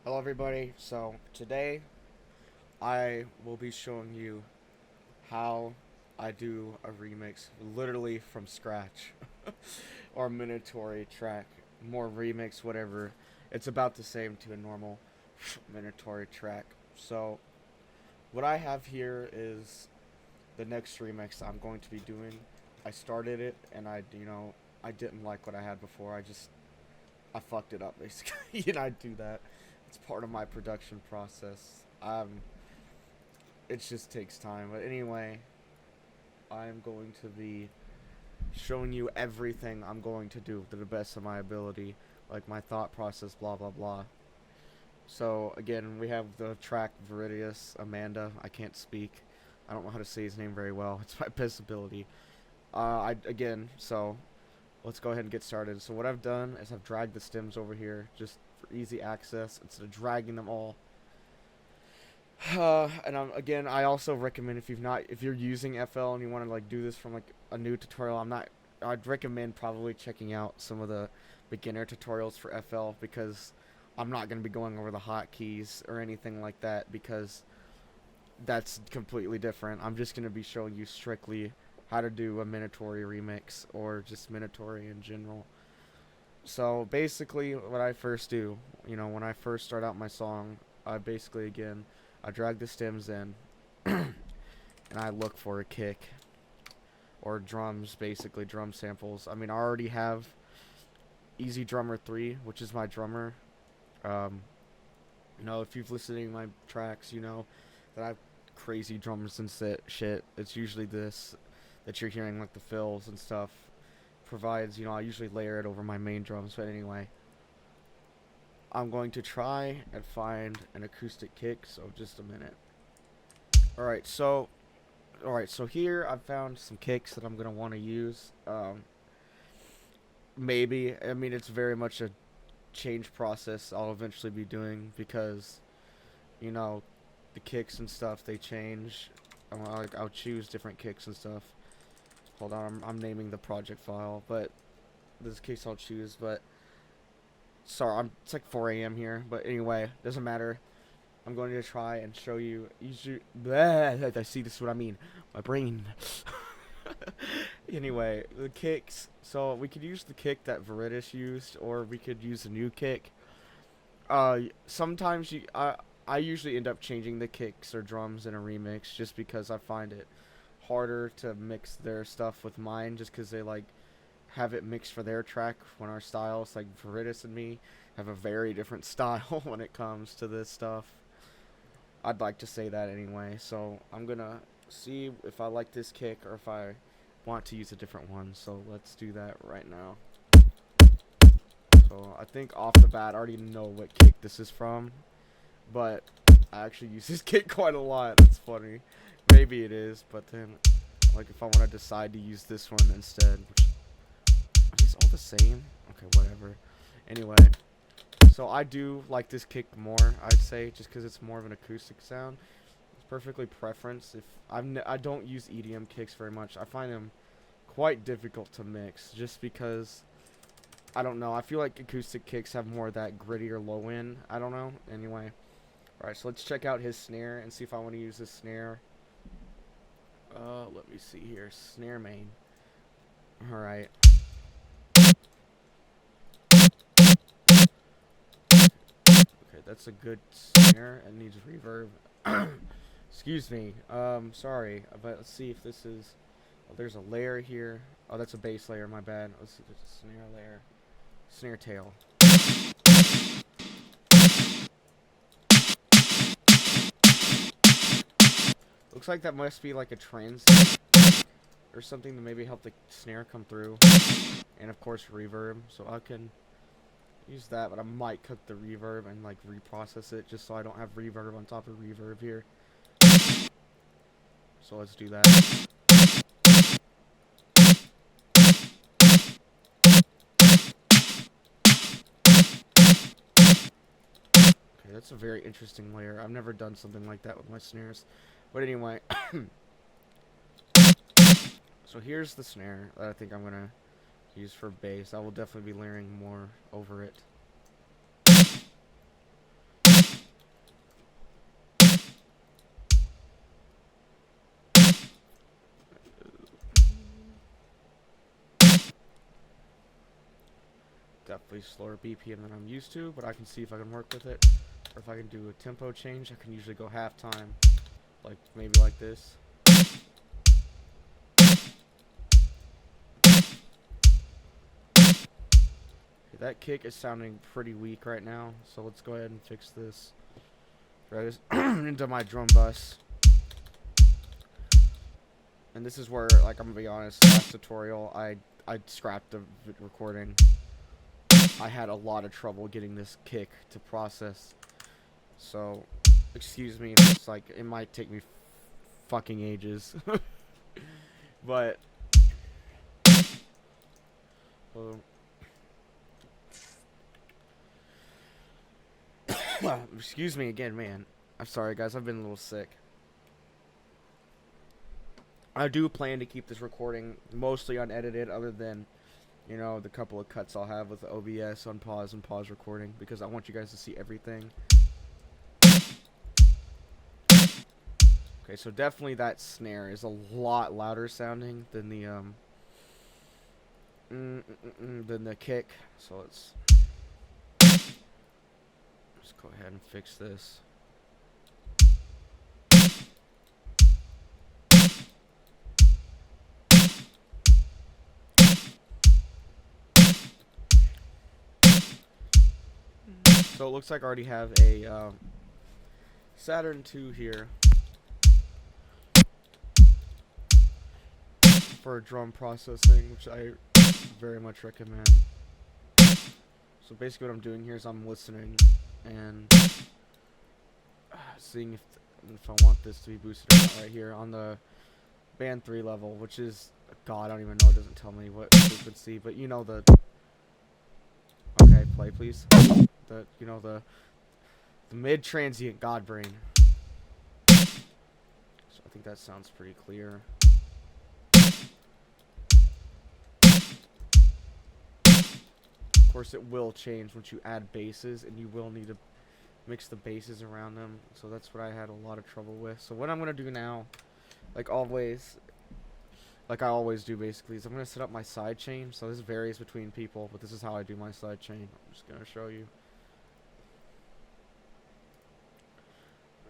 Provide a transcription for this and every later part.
Hello everybody, so today I will be showing you how I do a remix literally from scratch or Minatory track, more remix, whatever. It's about the same to a normal Minatory track. So what I have here is the next remix I'm going to be doing. I started it and I didn't like what I had before. I fucked it up basically. I do that. It's part of my production process. It just takes time. But anyway, I'm going to be showing you everything I'm going to do to the best of my ability, like my thought process, blah blah blah. So again, we have the track Viridius Amanda. I can't speak. I don't know how to say his name very well. It's my best ability. So let's go ahead and get started. So what I've done is I've dragged the stems over here just for easy access instead of dragging them all. Again, I also recommend if you're using FL and you want to like do this from like a new tutorial, I'd recommend probably checking out some of the beginner tutorials for FL because I'm not going to be going over the hotkeys or anything like that because that's completely different. I'm just going to be showing you strictly how to do a Minatory remix or just Minatory in general. So basically, what I first do, when I first start out my song, I drag the stems in and I look for a kick or drums, basically drum samples. I mean, I already have Easy Drummer 3, which is my drummer. Um, if you've listened to my tracks, you know that I have crazy drums and shit. It's usually this that you're hearing, like the fills and stuff. I usually layer it over my main drums, but anyway. I'm going to try and find an acoustic kick, so just a minute. Alright, so here I've found some kicks that I'm gonna want to use. Maybe, I mean, it's very much a change process I'll eventually be doing because, you know, the kicks and stuff, they change. I'll choose different kicks and stuff. Hold on, I'm naming the project file, but this kicks I'll choose, but sorry, it's like 4 a.m. here, but anyway, doesn't matter. I'm going to try and show you. I see, this is what I mean. My brain. Anyway, the kicks. So we could use the kick that Veridis used, or we could use a new kick. Sometimes I usually end up changing the kicks or drums in a remix just because I find it harder to mix their stuff with mine, just because they like have it mixed for their track when our styles, like Veridis and me, have a very different style when it comes to this stuff. I'd like to say that anyway. So I'm gonna see if I like this kick or if I want to use a different one. So let's do that right now. So I think off the bat I already know what kick this is from, but I actually use this kick quite a lot. That's funny. Maybe it is, but then like if I want to decide to use this one instead, are these all the same? Okay, whatever. Anyway, so I do like this kick more, I'd say, just because it's more of an acoustic sound. It's perfectly preference. I don't use EDM kicks very much. I find them quite difficult to mix, just because I don't know. I feel like acoustic kicks have more of that grittier low end. I don't know. Anyway, all right. So let's check out his snare and see if I want to use this snare. Let me see here. Snare main. All right. Okay, that's a good snare. It needs reverb. Excuse me. Sorry, but let's see if this is. Oh, there's a layer here. Oh, that's a bass layer. My bad. Let's see. There's a snare layer. Snare tail. Looks like that must be like a transient or something to maybe help the snare come through. And of course, reverb. So I can use that, but I might cook the reverb and like reprocess it just so I don't have reverb on top of reverb here. So let's do that. Okay, that's a very interesting layer. I've never done something like that with my snares. But anyway, so here's the snare that I think I'm gonna use for bass. I will definitely be layering more over it. definitely slower BPM than I'm used to, but I can see if I can work with it. Or if I can do a tempo change, I can usually go half time, like maybe like this. That kick is sounding pretty weak right now, so let's go ahead and fix this. Right into my drum bus. And this is where, like, I'm gonna be honest, last tutorial, I scrapped the recording. I had a lot of trouble getting this kick to process. So, excuse me if it's like, it might take me fucking ages. But, excuse me again, man. I'm sorry, guys. I've been a little sick. I do plan to keep this recording mostly unedited, other than, you know, the couple of cuts I'll have with OBS on pause and pause recording, because I want you guys to see everything. Okay, so definitely that snare is a lot louder sounding than the kick. So let's go ahead and fix this. So it looks like I already have a Saturn II here for drum processing, which I very much recommend. So basically what I'm doing here is I'm listening and seeing if I want this to be boosted or not right here on the band 3 level, which is, God, I don't even know, it doesn't tell me what frequency, but you know the, okay, play please, you know the mid-transient God brain. So I think that sounds pretty clear. Of course it will change once you add basses, and you will need to mix the basses around them, so that's what I had a lot of trouble with. So what I'm going to do now, like always, like I always do basically, is I'm going to set up my sidechain. So this varies between people, but this is how I do my sidechain. I'm just going to show you.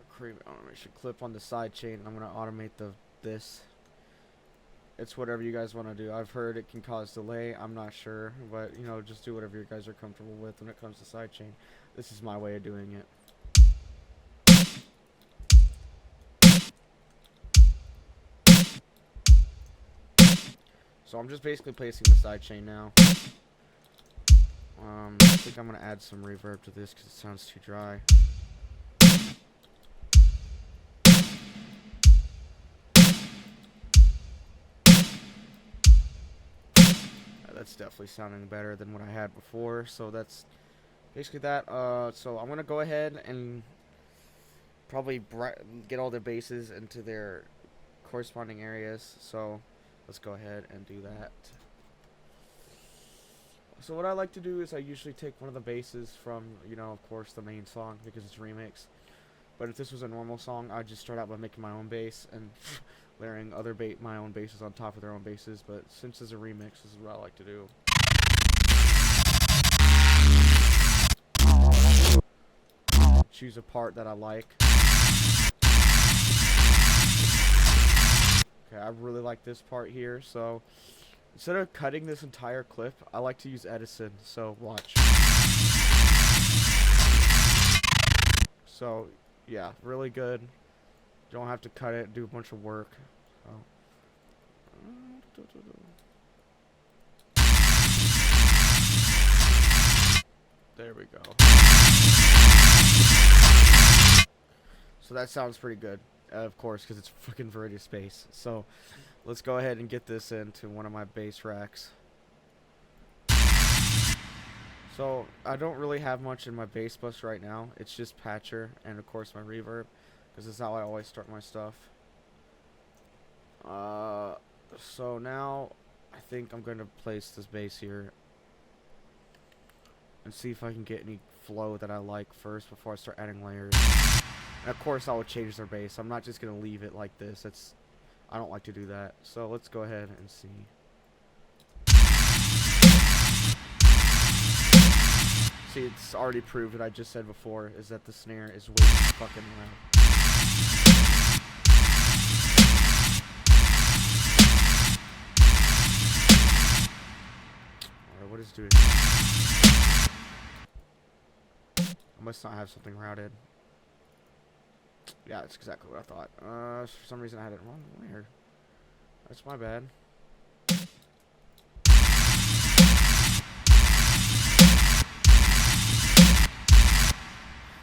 Create an automation clip on the sidechain, and I'm going to automate this. It's whatever you guys want to do. I've heard it can cause delay. I'm not sure, but you know, just do whatever you guys are comfortable with when it comes to sidechain. This is my way of doing it. So I'm just basically placing the sidechain now. I think I'm gonna add some reverb to this because it sounds too dry. That's definitely sounding better than what I had before. So that's basically that. So I'm gonna go ahead and probably get all the basses into their corresponding areas. So let's go ahead and do that. So what I like to do is I usually take one of the basses from, you know, of course, the main song, because it's a remix. But if this was a normal song, I'd just start out by making my own bass and layering other my own basses on top of their own basses. But since it's a remix, this is what I like to do. Choose a part that I like. Okay, I really like this part here, so instead of cutting this entire clip, I like to use Edison, so watch. So, yeah, really good. You don't have to cut it, do a bunch of work. There we go. So that sounds pretty good, of course, because it's freaking Viridian Space. So let's go ahead and get this into one of my bass racks. So I don't really have much in my bass bus right now. It's just patcher and of course my reverb, because this is how I always start my stuff. So now I think I'm going to place this bass here and see if I can get any flow that I like first before I start adding layers. And of course I will change their bass. I'm not just going to leave it like this. I don't like to do that. So let's go ahead and see. See, it's already proved what I just said before, is that the snare is way too fucking loud. Alright, what is doing? I must not have something routed. Yeah, that's exactly what I thought. For some reason I had it wrong. Where? That's my bad.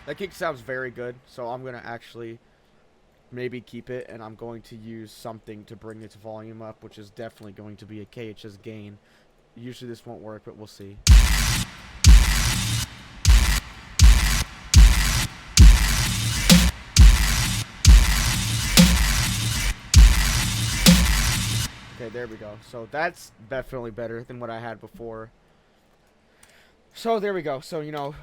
That kick sounds very good, so I'm gonna actually maybe keep it, and I'm going to use something to bring its volume up, which is definitely going to be a KHS gain. Usually this won't work, but we'll see. Okay, there we go. So that's definitely better than what I had before. So there we go. So, you know,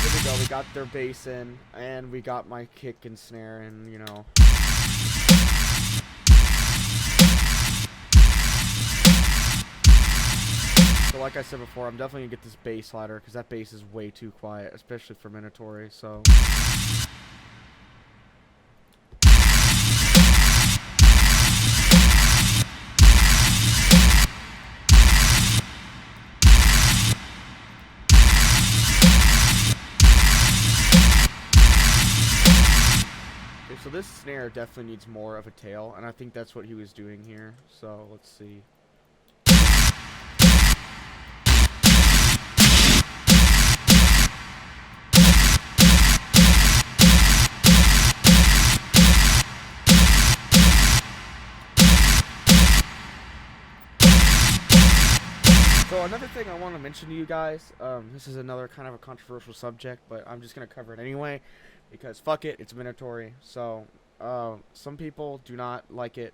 there we go. We got their bass in, and we got my kick and snare, and, you know. So like I said before, I'm definitely going to get this bass louder, because that bass is way too quiet, especially for Minatory, so. So this snare definitely needs more of a tail, and I think that's what he was doing here. So let's see. So another thing I want to mention to you guys, this is another kind of a controversial subject, but I'm just going to cover it anyway, because fuck it, it's Minatory. So, some people do not like it,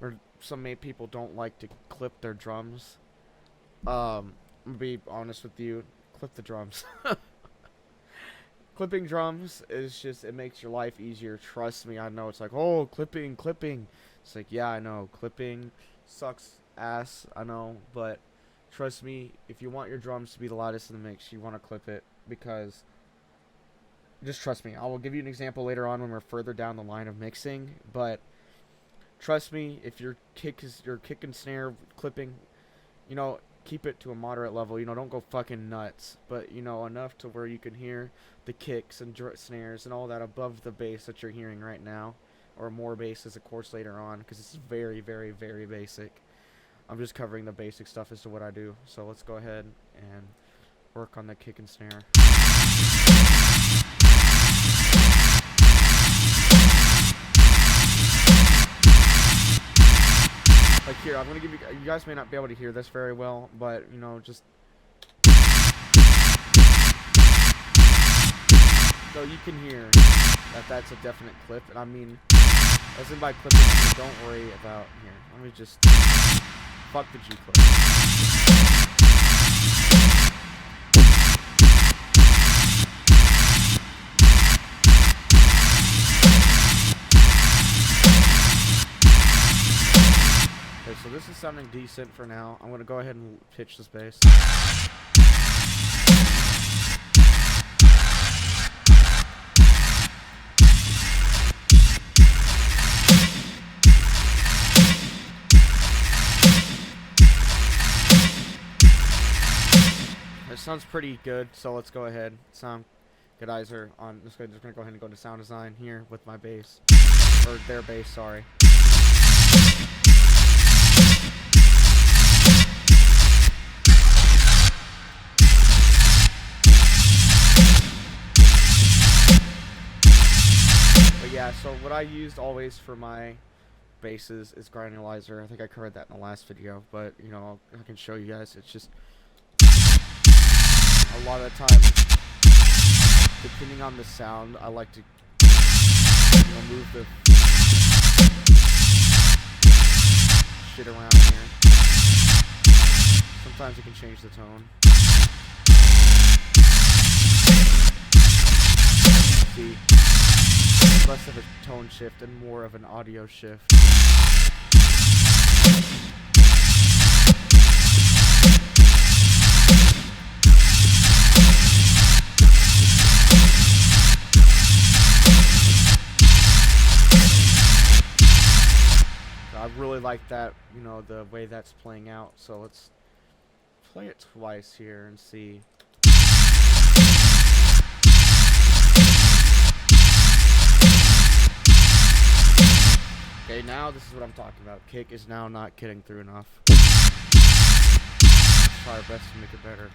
or some people don't like to clip their drums. I'm going to be honest with you, clip the drums. Clipping drums is just, it makes your life easier, trust me. I know it's like, oh, clipping. It's like, yeah, I know, clipping sucks ass, I know, but trust me, if you want your drums to be the loudest in the mix, you want to clip it, because just trust me. I will give you an example later on when we're further down the line of mixing, but trust me, if your kick and snare clipping, you know, keep it to a moderate level. You know, don't go fucking nuts, but you know, enough to where you can hear the kicks and snares and all that above the bass that you're hearing right now, or more basses, of course, later on, because it's very, very, very basic. I'm just covering the basic stuff as to what I do. So let's go ahead and work on the kick and snare. Like here, I'm going to give you guys may not be able to hear this very well, but you know, just so you can hear that that's a definite clip. And I mean, as in by clipping, don't worry about here. Let me just fuck the G clip. Okay, so this is sounding decent for now. I'm gonna go ahead and pitch this bass. Sounds pretty good, so let's go ahead. Sound good eyes are on. Just gonna go ahead and go to sound design here with my bass, or their bass, sorry. But yeah, so what I used always for my basses is granulizer. I think I covered that in the last video, but you know, I can show you guys. It's just a lot of the time, depending on the sound, I like to, you know, move the shit around here. Sometimes it can change the tone. See, less of a tone shift and more of an audio shift. really like that, you know, the way that's playing out. So let's play it twice here and see. Okay, now this is what I'm talking about. Kick is now not getting through enough. Try our best to make it better.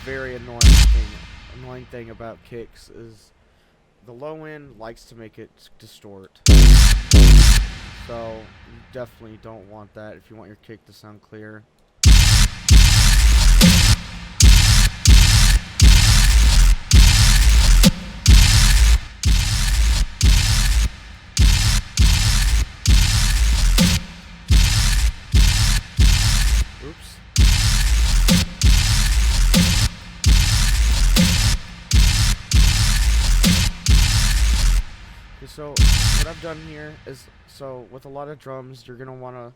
Very annoying thing about kicks is the low end likes to make it distort. So you definitely don't want that if you want your kick to sound clear. Oops. So what I've done here is, so with a lot of drums, you're gonna wanna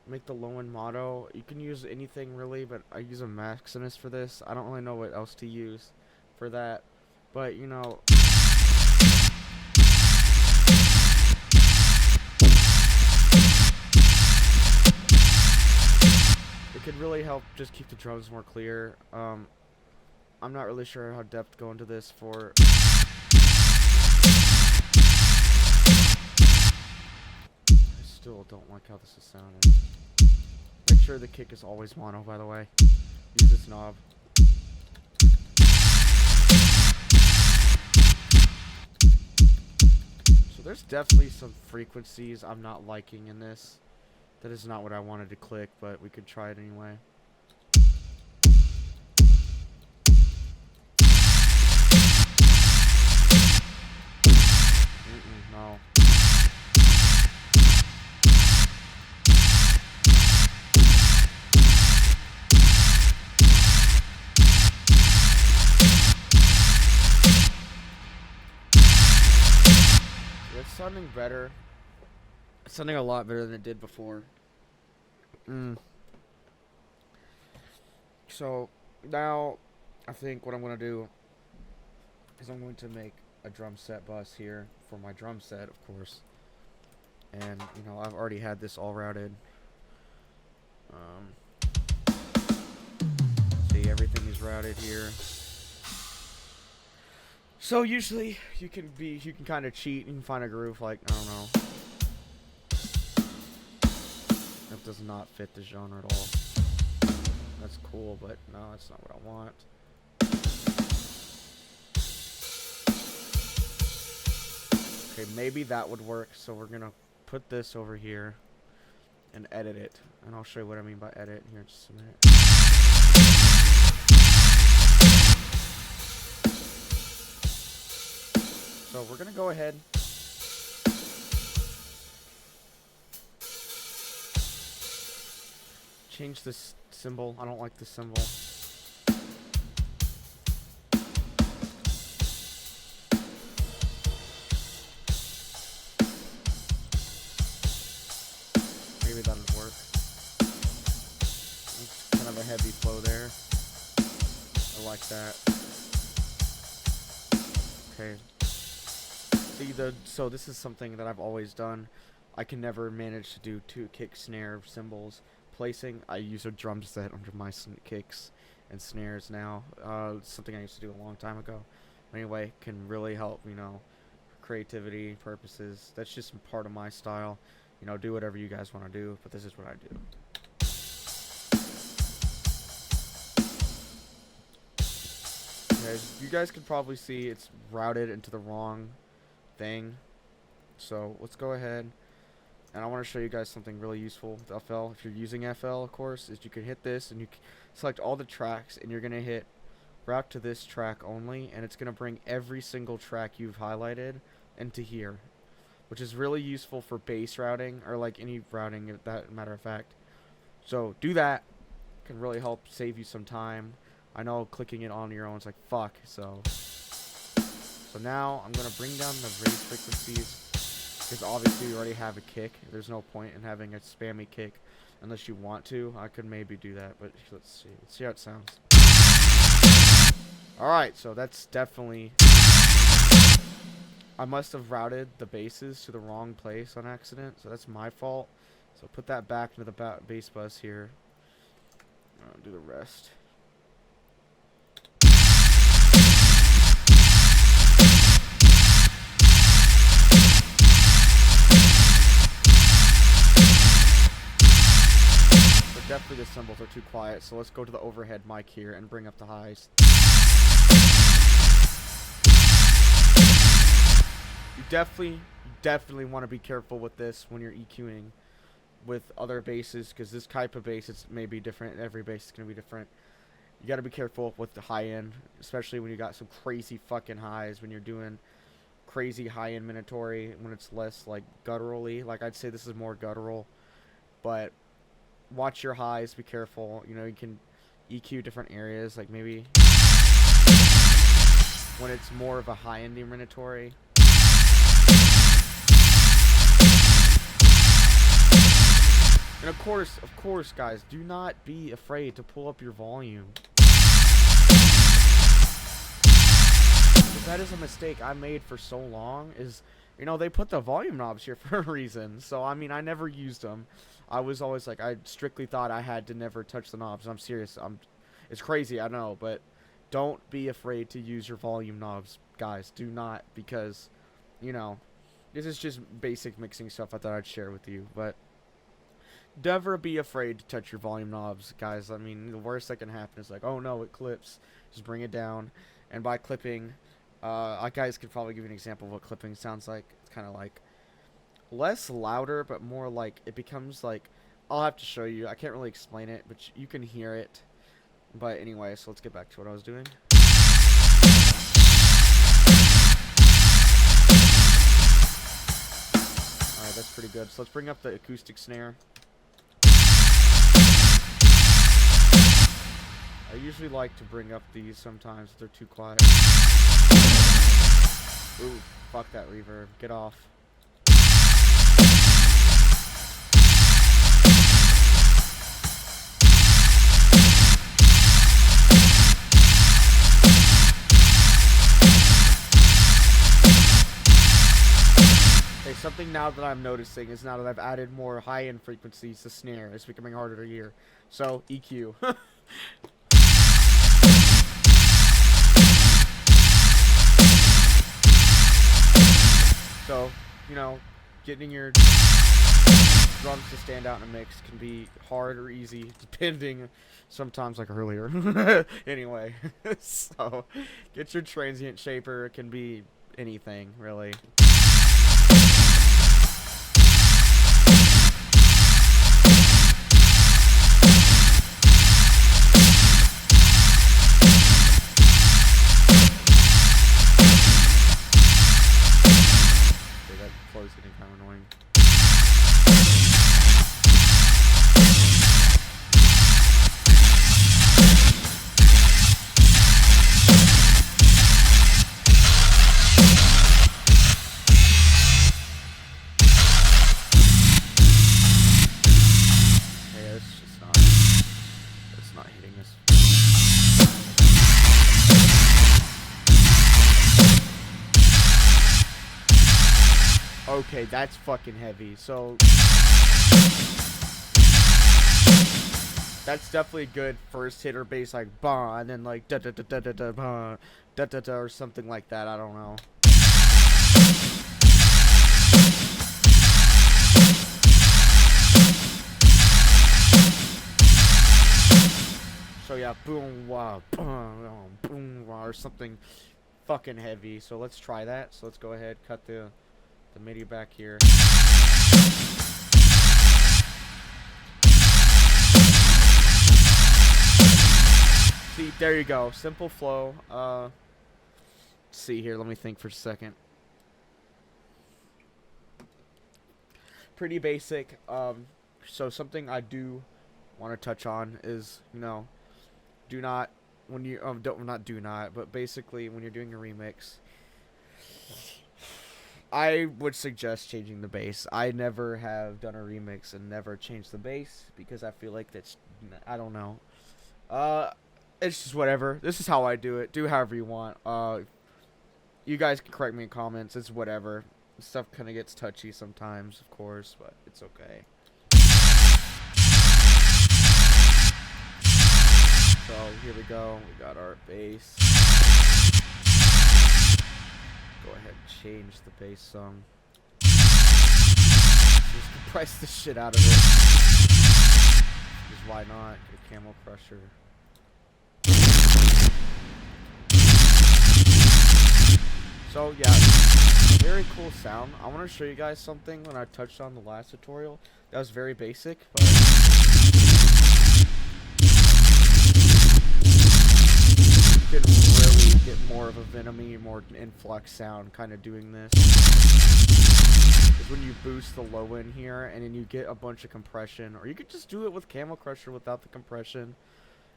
make the low end motto. You can use anything really, but I use a Maximus for this. I don't really know what else to use for that, but you know, it could really help just keep the drums more clear. I'm not really sure how depth go into this for. Still don't like how this is sounding. Make sure the kick is always mono, by the way. Use this knob. So there's definitely some frequencies I'm not liking in this. That is not what I wanted to click, but we could try it anyway. No. It's sounding better. It's sounding a lot better than it did before. So now I think what I'm going to do is I'm going to make a drum set bus here for my drum set, of course. And, you know, I've already had this all routed. See, everything is routed here. So usually you can kind of cheat. You can find a groove like, I don't know. That does not fit the genre at all. That's cool, but no, that's not what I want. Okay, maybe that would work. So we're gonna put this over here and edit it, and I'll show you what I mean by edit here in just a minute. So we're gonna go ahead. Change this symbol. I don't like this symbol. Maybe that'll work. It's kind of a heavy flow there. I like that. Okay. So this is something that I've always done. I can never manage to do two kick snare cymbals placing. I use a drum set under my kicks and snares now. It's something I used to do a long time ago. Anyway, can really help, you know, for creativity purposes. That's just part of my style. You know, do whatever you guys want to do, but this is what I do. Okay, you guys can probably see it's routed into the wrong thing. So let's go ahead, and I want to show you guys something really useful with FL. If you're using FL, of course, is you can hit this and you select all the tracks, and you're gonna hit route to this track only, and it's gonna bring every single track you've highlighted into here, which is really useful for bass routing or like any routing, if that matter of fact. So do that, can really help save you some time. I know clicking it on your own is like fuck, so now I'm gonna bring down the raise frequencies, because obviously you already have a kick. There's no point in having a spammy kick unless you want to. I could maybe do that, but let's see how it sounds. Alright, so that's definitely, I must have routed the basses to the wrong place on accident, so that's my fault. So put that back into the bass bus here. I'll do the rest. But definitely the cymbals are too quiet, so let's go to the overhead mic here and bring up the highs. You definitely want to be careful with this when you're EQing with other basses, because this type of bass is maybe different. Every bass is going to be different. You got to be careful with the high end, especially when you got some crazy fucking highs, when you're doing crazy high end Minatory, when it's less like gutturally. Like I'd say this is more guttural, but watch your highs, be careful. You know, you can EQ different areas, like maybe when it's more of a high end Minatory. And of course, guys, do not be afraid to pull up your volume. That is a mistake I made for so long, is, you know, they put the volume knobs here for a reason. So, I mean, I never used them. I was always like, I strictly thought I had to never touch the knobs. I'm serious. It's crazy, I know, but don't be afraid to use your volume knobs, guys. Do not, because, you know, this is just basic mixing stuff I thought I'd share with you, but never be afraid to touch your volume knobs, guys. I mean, the worst that can happen is like, oh no, it clips. Just bring it down. And by clipping, guys could probably give you an example of what clipping sounds like. It's kind of like less louder, but more like it becomes like, I'll have to show you. I can't really explain it, but you can hear it. But anyway, so let's get back to what I was doing. Alright, that's pretty good. So let's bring up the acoustic snare. I usually like to bring up these sometimes if they're too quiet. Ooh, fuck that reverb. Get off. Okay, something now that I'm noticing is now that I've added more high-end frequencies, the snare is becoming harder to hear. So, EQ. So, you know, getting your drums to stand out in a mix can be hard or easy, depending, sometimes like earlier. Anyway, so, get your transient shaper. It can be anything, really. Is getting kind of annoying. Yeah, it's not hitting this. Okay, that's fucking heavy. So that's definitely a good first hitter bass, like bah, and then like da da da da da da bah, da da da, or something like that. I don't know. So yeah, boom wah, boom wah, or something fucking heavy. So let's try that. So let's go ahead, cut the MIDI back here. See, there you go. Simple flow. Let's see here. Let me think for a second. Pretty basic. So something I do want to touch on is, do not, when you don't not do not, but basically when you're doing a remix, I would suggest changing the bass. I never have done a remix and never changed the bass because I feel like that's, I don't know. It's just whatever. This is how I do it. Do however you want. You guys can correct me in comments. It's whatever. Stuff kind of gets touchy sometimes, of course, but it's okay. So here we go. We got our bass. Go ahead and change the bass song. Just compress the shit out of it. Because why not? Get a Camel Crusher. So yeah, very cool sound. I want to show you guys something when I touched on the last tutorial. That was very basic, but you can really get more of a venomy, more influx sound kind of doing this. Is when you boost the low end here and then you get a bunch of compression, or you could just do it with Camel Crusher without the compression,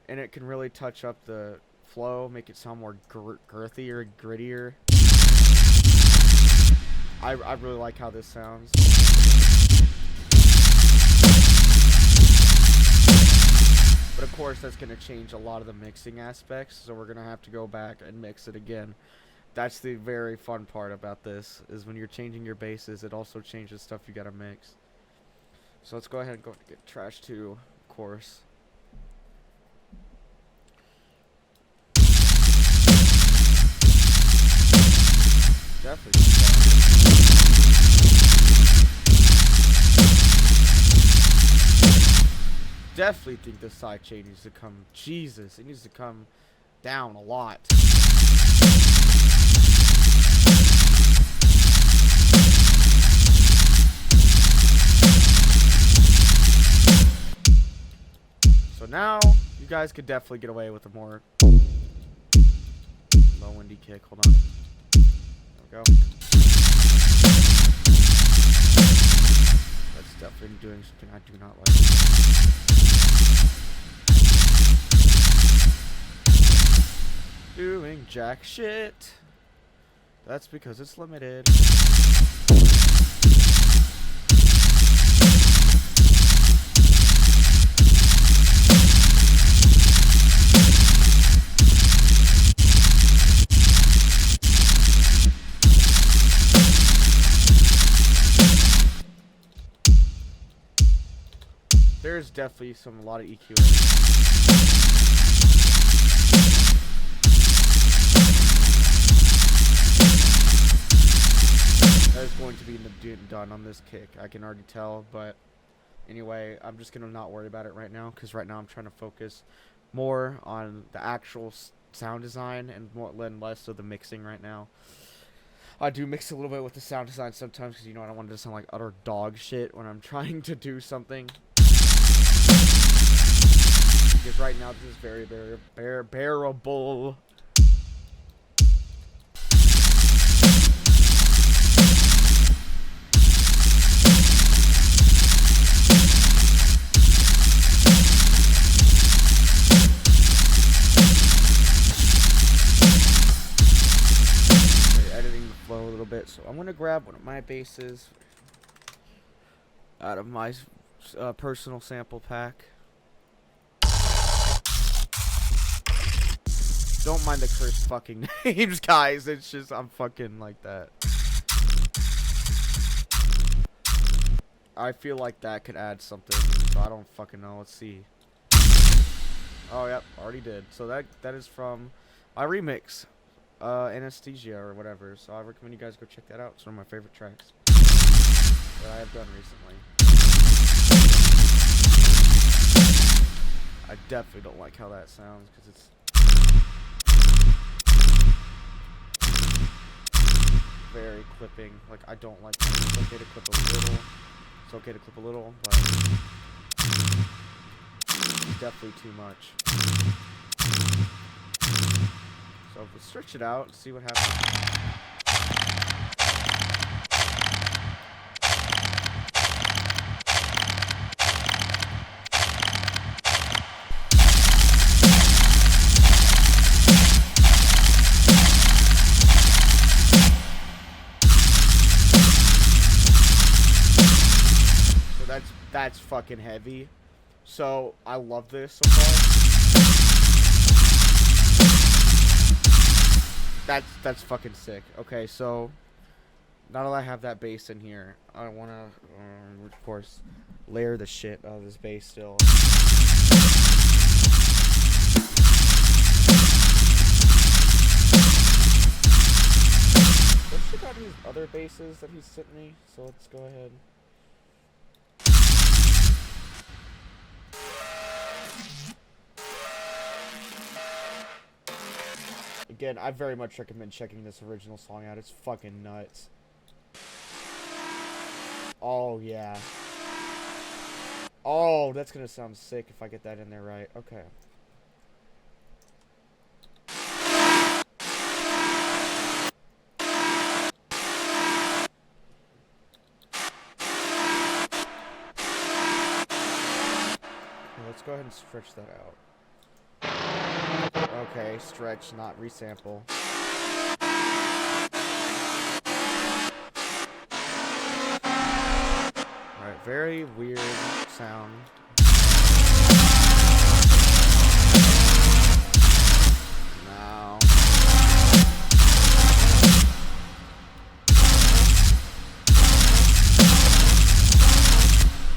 and it can really touch up the flow, make it sound more girthier, grittier. I really like how this sounds. But of course that's going to change a lot of the mixing aspects, so we're going to have to go back and mix it again. That's the very fun part about this, is when you're changing your basses, it also changes stuff you got to mix. So let's go ahead and go get Trash 2, of course. Definitely. Definitely think the side chain needs to come. Jesus, it needs to come down a lot. So now you guys could definitely get away with a more low windy kick. Hold on. There we go. That's definitely doing something I do not like. Doing jack shit. That's because it's limited. There's definitely a lot of EQ in it. That is going to be done on this kick. I can already tell, but anyway, I'm just going to not worry about it right now, because right now I'm trying to focus more on the actual sound design and less of the mixing right now. I do mix a little bit with the sound design sometimes, because I don't want it to sound like utter dog shit when I'm trying to do something. Because right now this is very bearable. Editing the flow a little bit, so I'm gonna grab one of my basses out of my personal sample pack. Don't mind the cursed fucking names, guys. It's just, I'm fucking like that. I feel like that could add something, so I don't fucking know. Let's see. Oh, yep, already did. So that is from my remix, Anesthesia or whatever. So I recommend you guys go check that out. It's one of my favorite tracks that I have done recently. I definitely don't like how that sounds, because it's very clipping. Like, I don't like it. It's okay to clip a little. It's okay to clip a little, but it's definitely too much. So let's stretch it out and see what happens. that's fucking heavy. So I love this so far. That's fucking sick. Okay, so now that I have that bass in here, I want to, of course, layer the shit out of this bass still. Let's check out his other basses that he sent me. So let's go ahead. Again, I very much recommend checking this original song out. It's fucking nuts. Oh, yeah. Oh, that's gonna sound sick if I get that in there right. Okay. Let's go ahead and stretch that out. Okay, stretch, not resample. Alright, very weird sound. Now.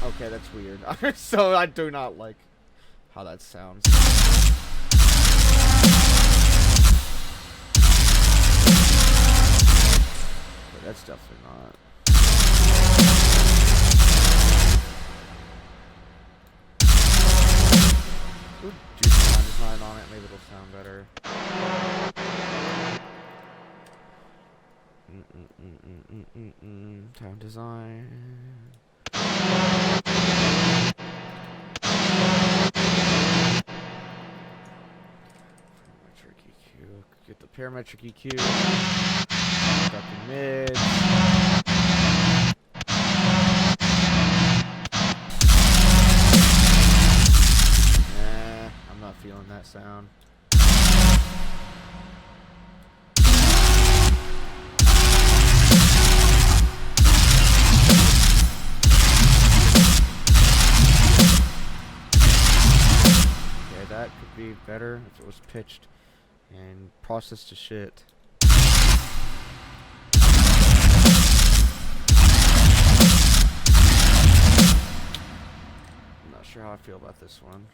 Okay, that's weird. So I do not like how that sounds. But that's definitely not. Ooh, do sound design on it, maybe it'll sound better. Sound design. Parametric EQ. Get the parametric EQ. Fucking mid. I'm not feeling that sound. Okay, that could be better if it was pitched and processed to shit. I'm not sure how I feel about this one.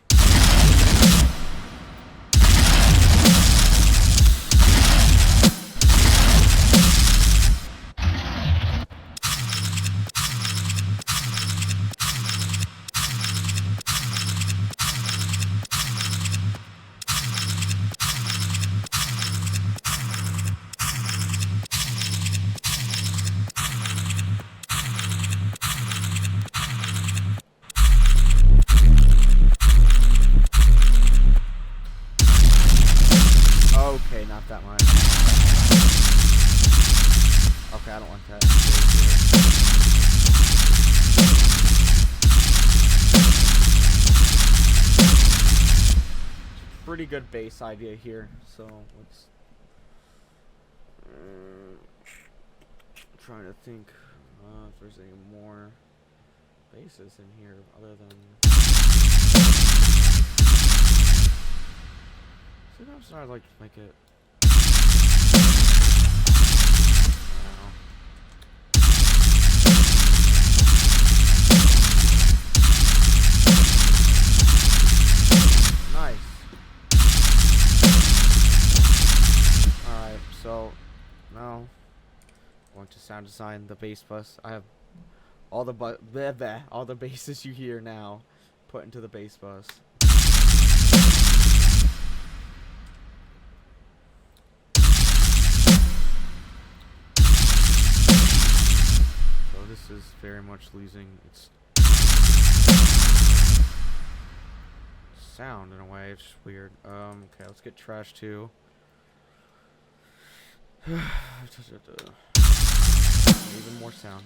Okay, not that much. Okay, I don't want that. Pretty good bass idea here, so let's trying to think if there's any more basses in here other than. Sometimes I'd like to make it. Nice. Alright, so now going to sound design the bass bus. I have all the all the basses you hear now put into the bass bus. This is very much losing its sound in a way. It's just weird. Okay, let's get trash 2. Even more sound.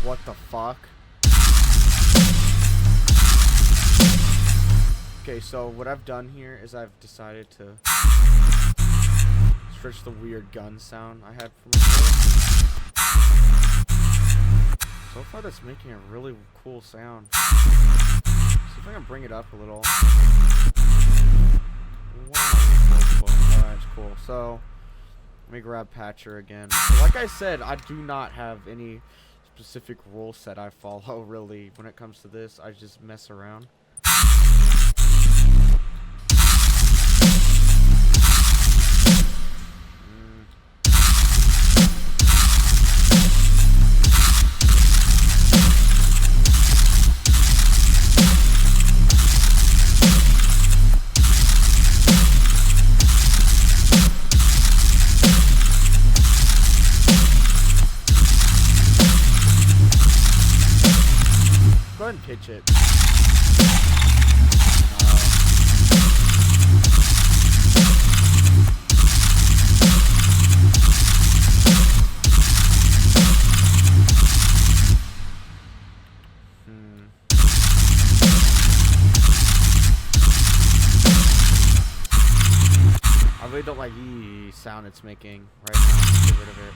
what the fuck? Okay, so what I've done here is I've decided to switch the weird gun sound I had from before. So far that's making a really cool sound. See if I can bring it up a little. Wow, that's cool. So let me grab Patcher again. So like I said, I do not have any specific rule set I follow really when it comes to this. I just mess around. Go ahead and pitch it. I really don't like the sound it's making right now. Let's get rid of it.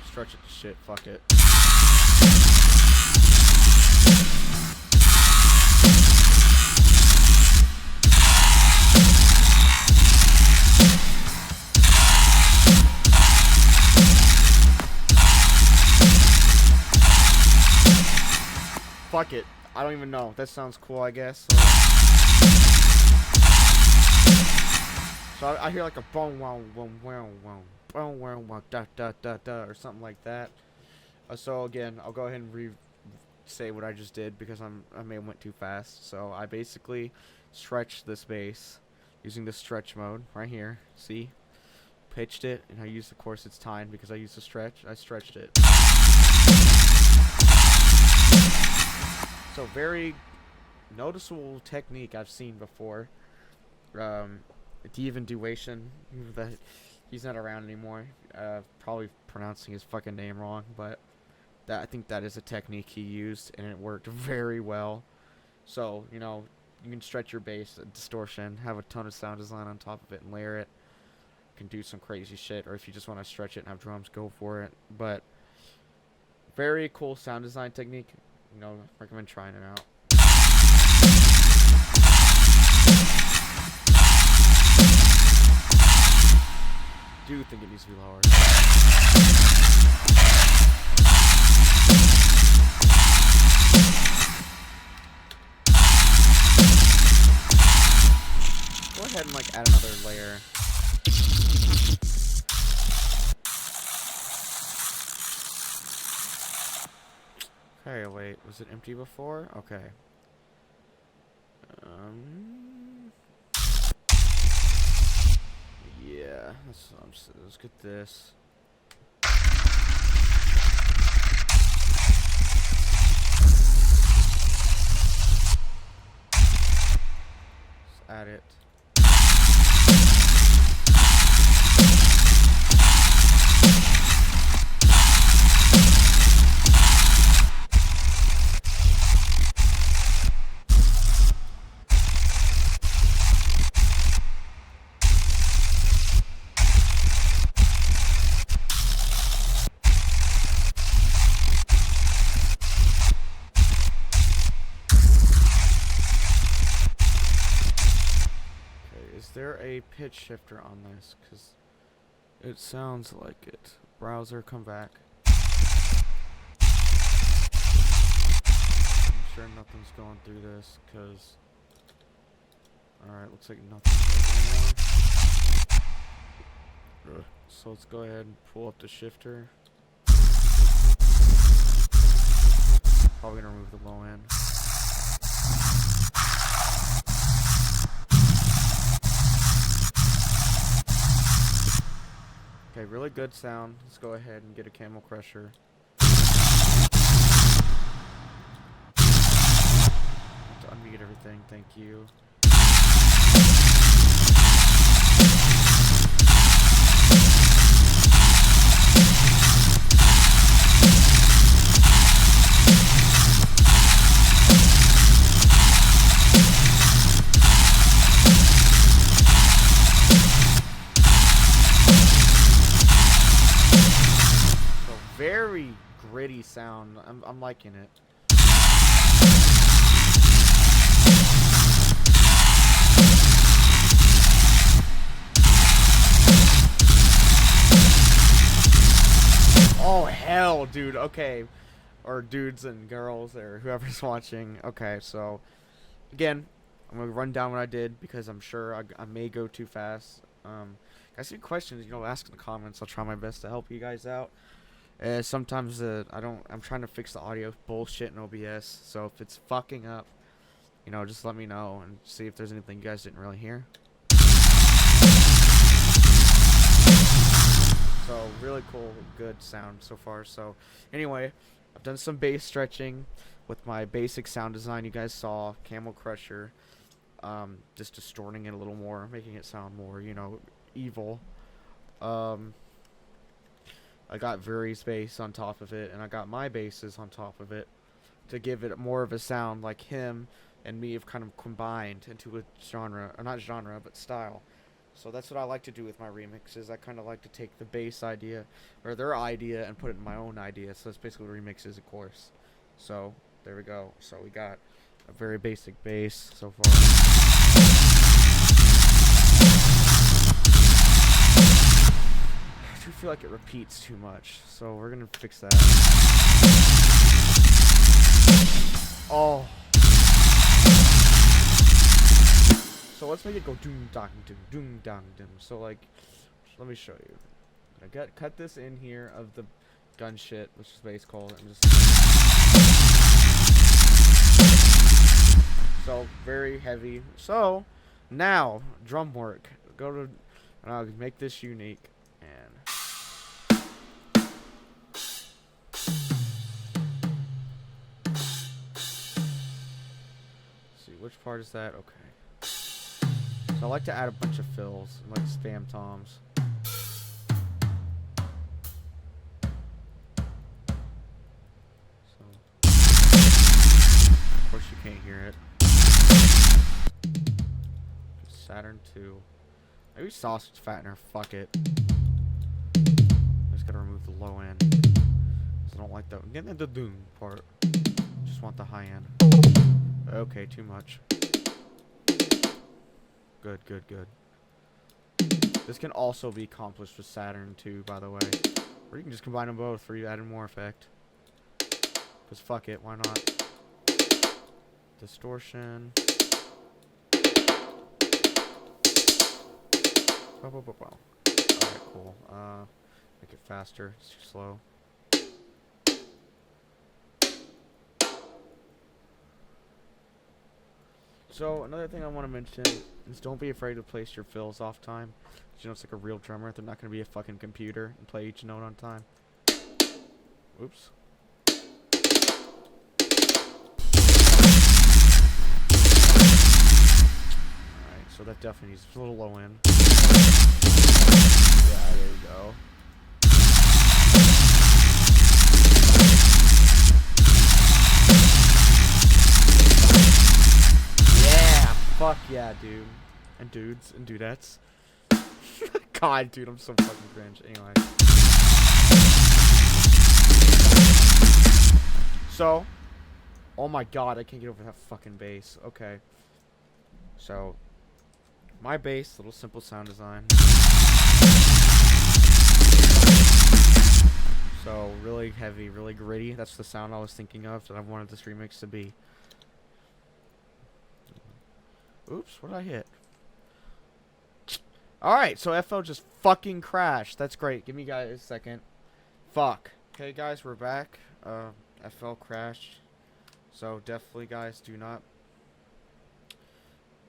Stretch it to shit, fuck it. Fuck it. I don't even know. That sounds cool, I guess. So I hear like a boom, wow, boom, wow, wow. Da da da da or something like that. So again, I'll go ahead and say what I just did because I may have went too fast. So I basically stretched this bass using the stretch mode right here. See, pitched it, and I used, of course, it's timed because I used the stretch. I stretched it. So very noticeable technique I've seen before. Devaluation that. He's not around anymore. Probably pronouncing his fucking name wrong, but I think that is a technique he used, and it worked very well. So, you know, you can stretch your bass, distortion, have a ton of sound design on top of it, and layer it. You can do some crazy shit, or if you just want to stretch it and have drums, go for it. But very cool sound design technique. You know, recommend trying it out. I do think it needs to be lower. Go ahead and like add another layer. Okay, wait, was it empty before? Okay. Yeah, let's get this. Let's add it. Is there a pitch shifter on this? Because it sounds like it. Browser, come back. I'm sure nothing's going through this, because... Alright, looks like nothing's anymore. So let's go ahead and pull up the shifter. Probably gonna remove the low end. Okay, really good sound. Let's go ahead and get a Camel Crusher. To unmute everything, thank you. very gritty sound. I'm liking it. Oh hell, dude. Okay, or dudes and girls or whoever's watching. Okay, so again, I'm gonna run down what I did because I'm sure I may go too fast. Guys, any questions? Ask in the comments. I'll try my best to help you guys out. Sometimes I'm trying to fix the audio bullshit in OBS. So if it's fucking up, just let me know and see if there's anything you guys didn't really hear. So really cool, good sound so far. So anyway, I've done some bass stretching with my basic sound design you guys saw, Camel Crusher. Just distorting it a little more, making it sound more, evil. I got Vuri's bass on top of it, and I got my basses on top of it to give it more of a sound like him and me have kind of combined into a genre, or not genre, but style. So that's what I like to do with my remixes. I kind of like to take the bass idea, or their idea, and put it in my own idea. So that's basically what remixes, of course. So there we go. So we got a very basic bass so far. I do feel like it repeats too much, so we're gonna fix that. Oh. So let's make it go doom dong doom doom dong doom. So like, let me show you. I cut this in here of the gun shit, which is bass called, and just so very heavy. So now drum work. Go to and I'll make this unique and see which part is that. Okay. So I like to add a bunch of fills, like spam toms. So, of course you can't hear it. Saturn 2. Maybe sausage fattener. Fuck it. I just gotta remove the low end. 'Cause I don't like the getting the doom part. Just want the high end. Okay, too much. Good, good, good. This can also be accomplished with Saturn 2, by the way. Or you can just combine them both for you adding more effect. Because fuck it, why not? Distortion. Alright, cool. Make it faster. It's too slow. So another thing I want to mention is don't be afraid to place your fills off time. It's like a real drummer. They're not going to be a fucking computer and play each note on time. Oops. Alright, so that definitely needs a little low end. Yeah, there you go. Fuck yeah, dude. And dudes and dudettes. God, dude, I'm so fucking cringe. Anyway. So. Oh my god, I can't get over that fucking bass. Okay. So. My bass, little simple sound design. So, really heavy, really gritty. That's the sound I was thinking of that I wanted this remix to be. Oops, what did I hit? Alright, so FL just fucking crashed. That's great. Give me guys a second. Fuck. Okay, guys, we're back. FL crashed. So, definitely, guys, do not...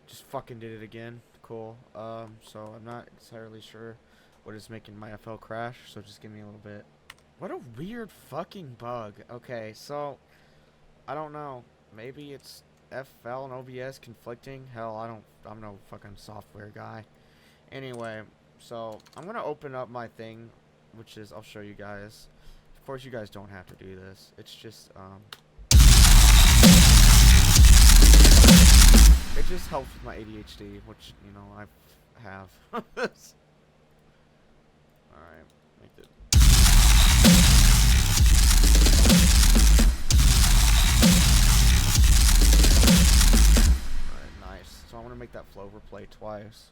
Just fucking did it again. Cool. So, I'm not entirely sure what is making my FL crash. So, just give me a little bit. What a weird fucking bug. Okay, so... I don't know. Maybe it's... FL and OBS conflicting. Hell, I'm no fucking software guy. Anyway, so I'm gonna open up my thing, which is I'll show you guys. Of course, you guys don't have to do this. It's just it just helps with my ADHD, which I have. All right, make it. Clover play twice.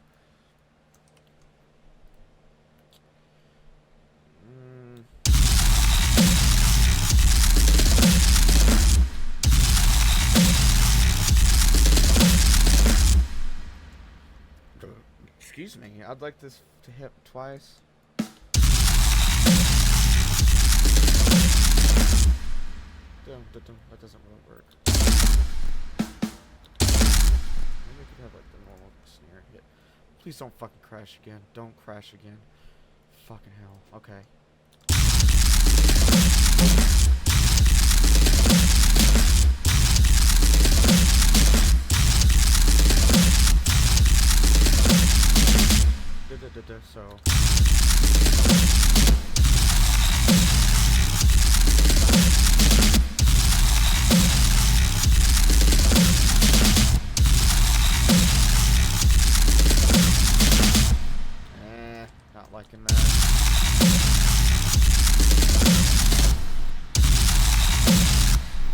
Excuse me, I'd like this to hit twice. That doesn't really work. Maybe I could have like the normal snare hit. Please don't fucking crash again. Don't crash again. Fucking hell. Okay. So. Not liking that.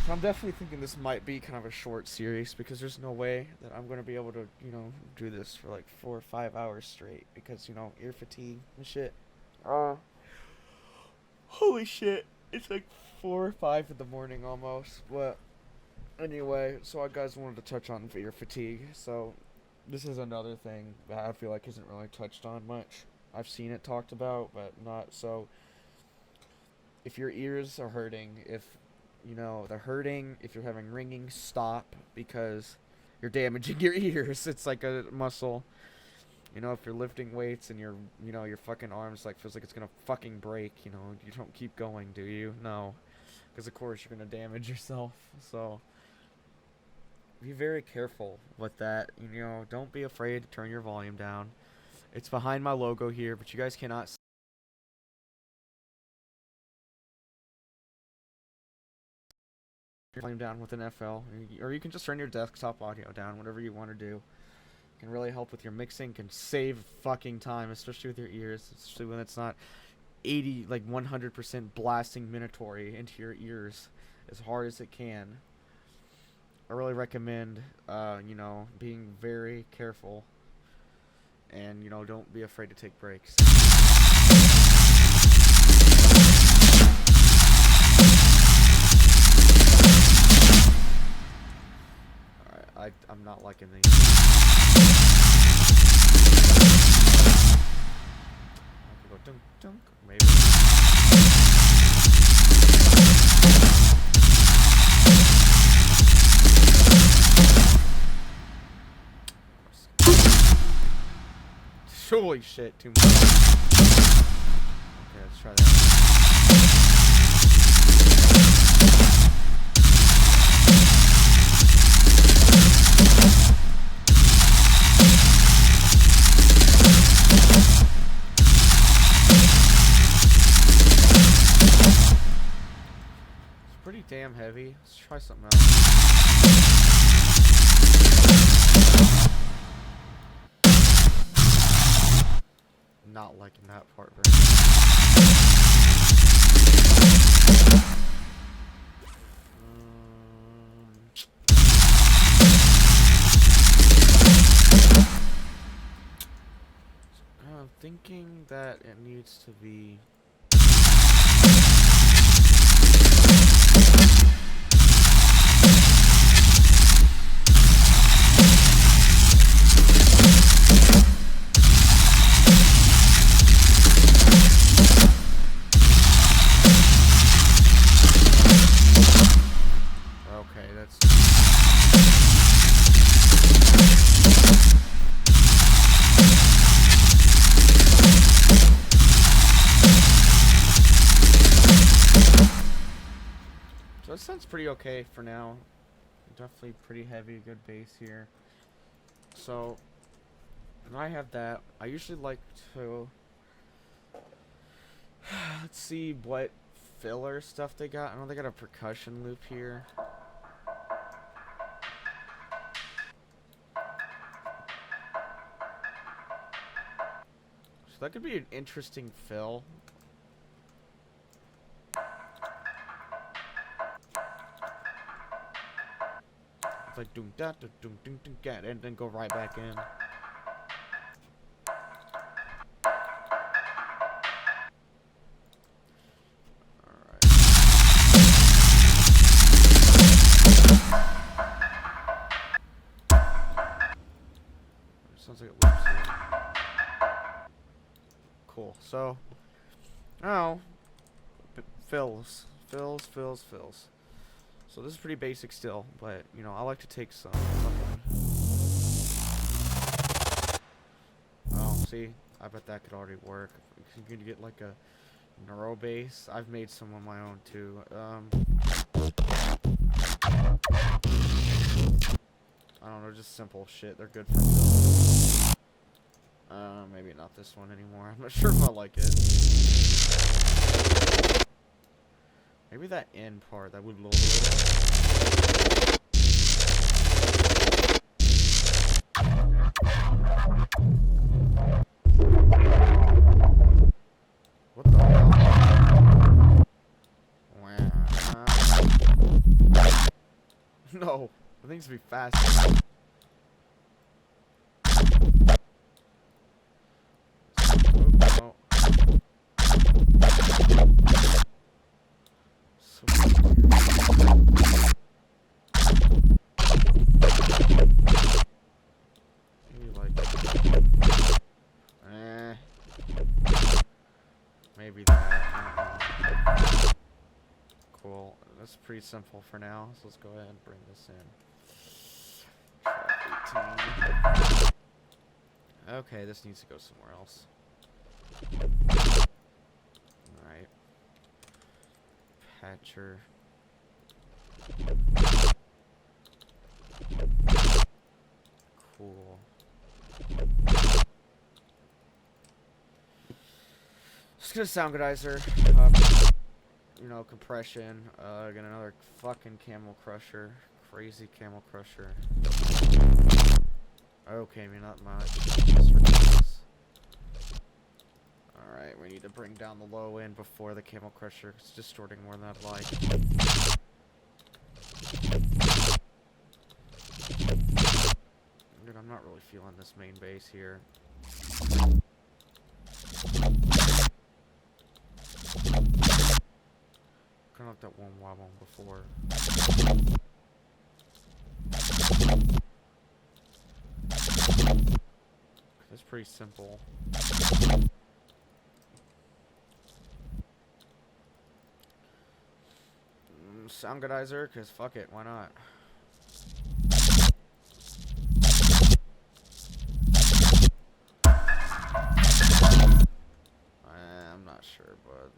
So I'm definitely thinking this might be kind of a short series because there's no way that I'm going to be able to, you know, do this for like 4 or 5 hours straight because, you know, ear fatigue and shit. Holy shit. It's like 4 or 5 in the morning almost. But anyway, so I guys wanted to touch on ear fatigue. So this is another thing that I feel like isn't really touched on much. I've seen it talked about, but not so. If your ears are hurting, if you know they're hurting, if you're having ringing, stop because you're damaging your ears. It's like a muscle. You know, if you're lifting weights and your fucking arms like feels like it's gonna fucking break, you know, you don't keep going, do you? No, because of course you're gonna damage yourself. So be very careful with that. You know, don't be afraid to turn your volume down. It's behind my logo here, but you guys cannot see your volume down with an FL, or you can just turn your desktop audio down, whatever you want to do. It can really help with your mixing, can save fucking time, especially with your ears, especially when it's not 80, like 100% blasting Minatory into your ears as hard as it can. I really recommend, you know, being very careful. And, you know, don't be afraid to take breaks. Alright, I'm not liking these. I could go dunk, dunk, maybe. Holy shit, too much. Okay, let's try that. It's pretty damn heavy. Let's try something else. Not liking that part very much. I'm thinking that it needs to be So it sounds pretty okay for now. Definitely pretty heavy, good bass here. So, when I have that, I usually like to... Let's see what filler stuff they got. I know they got a percussion loop here. So that could be an interesting fill. It's like doom da doom doom doom get and then go right back in. cool. So, oh, fills. So this is pretty basic still, but you know I like to take some fucking. Oh, see, I bet that could already work. You can get like a neuro base. I've made some on my own too. I don't know, just simple shit. They're good for fills. Maybe not this one anymore. I'm not sure if I like it. Maybe that end part, that would lower it. What the hell? No, it needs to be faster. Oh. So maybe like, maybe that. Cool. That's pretty simple for now. So let's go ahead and bring this in. 18. Okay, this needs to go somewhere else. Alright. Patcher. Cool. Let's get a sound godizer. You know, compression. Get another fucking camel crusher. Crazy camel crusher. Okay, maybe not much. That's ridiculous. Alright, we need to bring down the low end before the camel crusher. It's distorting more than I'd like. Dude, I'm not really feeling this main bass here. Kind of like that one wobble before. That's pretty simple. Sound godizer, cause fuck it, why not? I'm not sure, but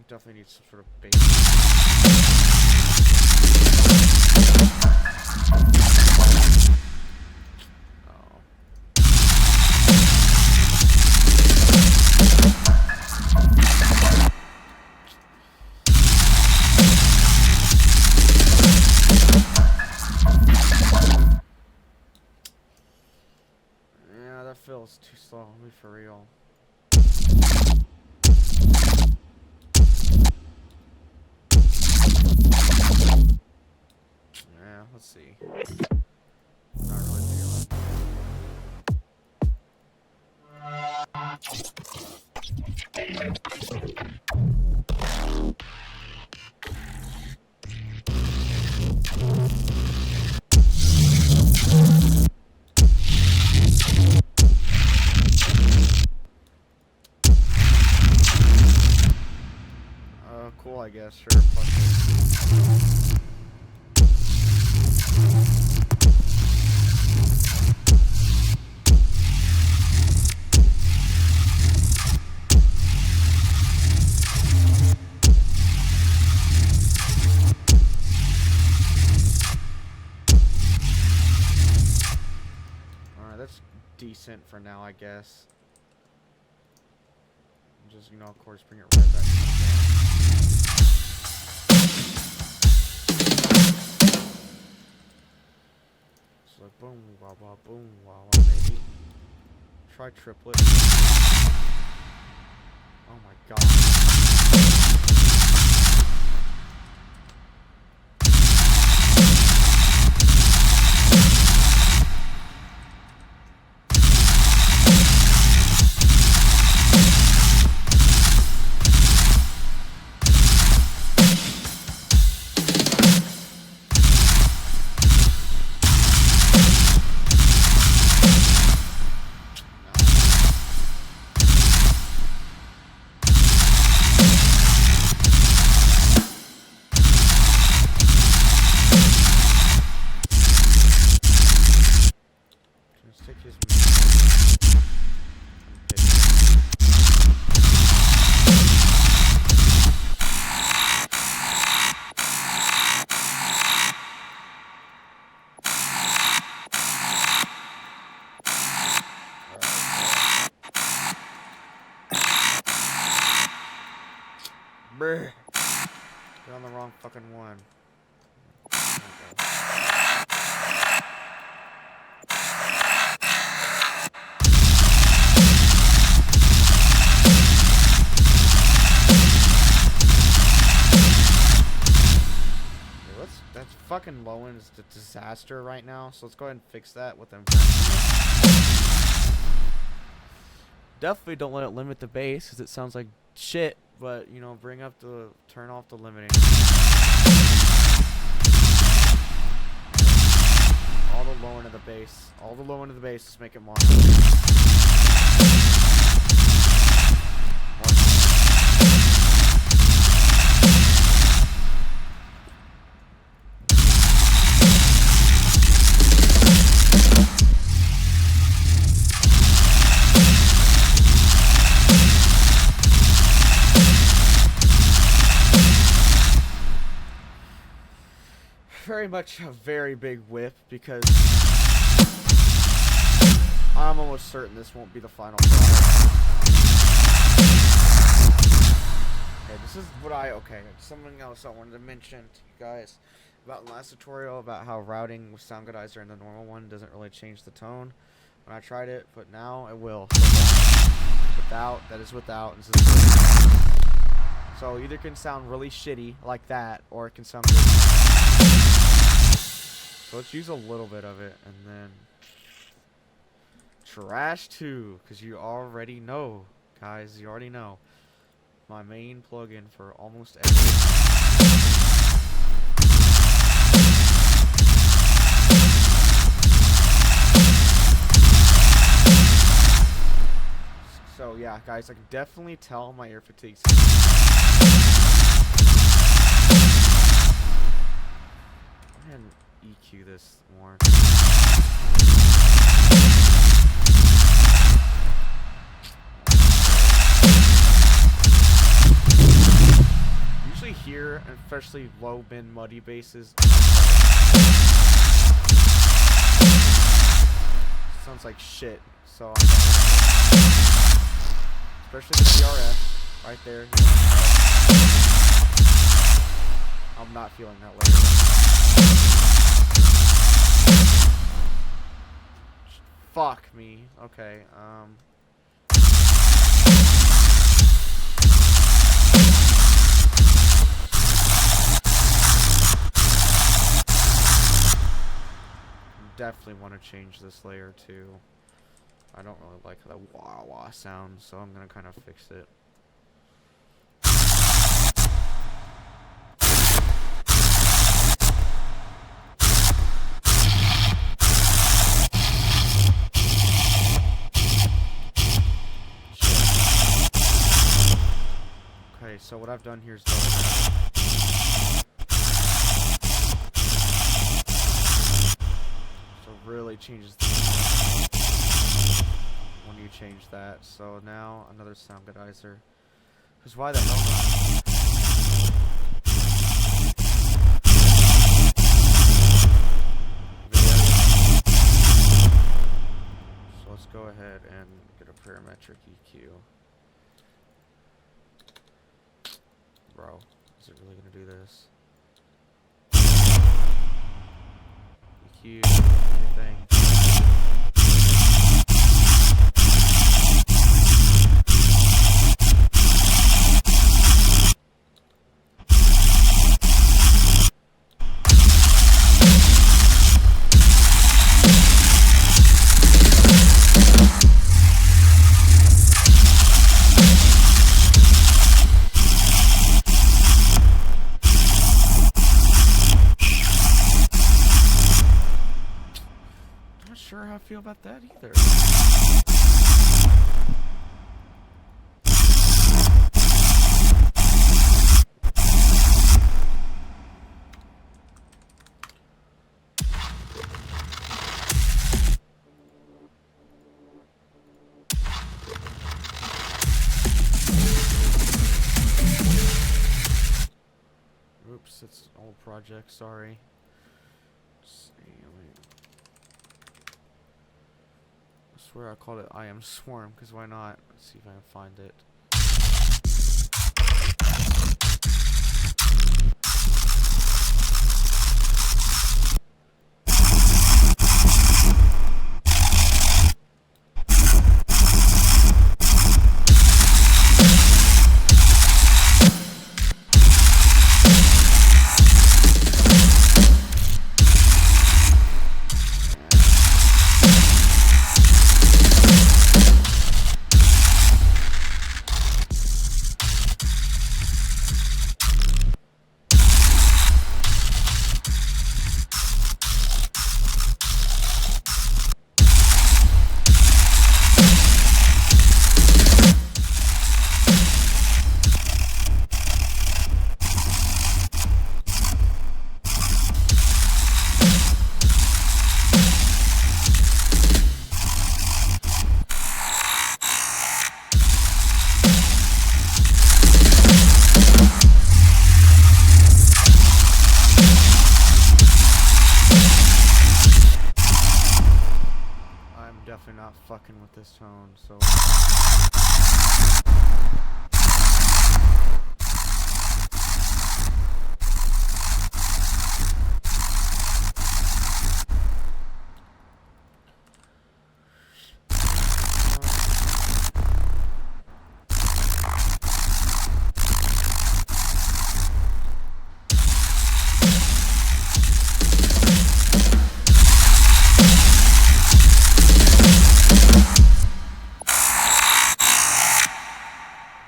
definitely need some sort of bass. Yeah, that feels too slow. I'll be for real. Yeah, let's see. Not really feeling. Cool, I guess. Sure. Fuck it. Alright, that's decent for now, I guess. Just, you know, of course, bring it right back. So like boom, wah wah, boom, wah wah, maybe. Try triplet. Oh my god. Let's take his music. Brr. You're on the wrong fucking one. That's fucking low end is a disaster right now, so let's go ahead and fix that with them. Definitely don't let it limit the bass, because it sounds like shit, but, you know, turn off the limiting. All the low end of the bass. All the low end of the bass, just make it more. Very much a very big whip, because I'm almost certain this won't be the final product. Okay, this is what something else I wanted to mention to you guys about the last tutorial, about how routing with Soundgoodizer and the normal one doesn't really change the tone when I tried it, but now it will. That is without. This is so either can sound really shitty like that, or it can sound good. So let's use a little bit of it, and then Trash 2, because you already know, guys, you already know. My main plugin for almost everything. So yeah, guys, I can definitely tell my ear fatigue's go ahead and EQ this more. Usually here, especially low bin muddy basses, sounds like shit. So especially the PRS right there. You know, I'm not feeling that later. Fuck me. Okay, definitely want to change this layer too. I don't really like the wah wah sound, so I'm gonna kind of fix it. Okay, so what I've done here is so really changes the when you change that. So now another Soundgoodizer. Because why the hell not? So let's go ahead and get a parametric EQ. Bro, is it really gonna do this? EQ, anything. Sure how I feel about that either. project. Sorry. Let's see, I swear I called it I Am Swarm, because why not? Let's see if I can find it. Definitely not fucking with this tone, so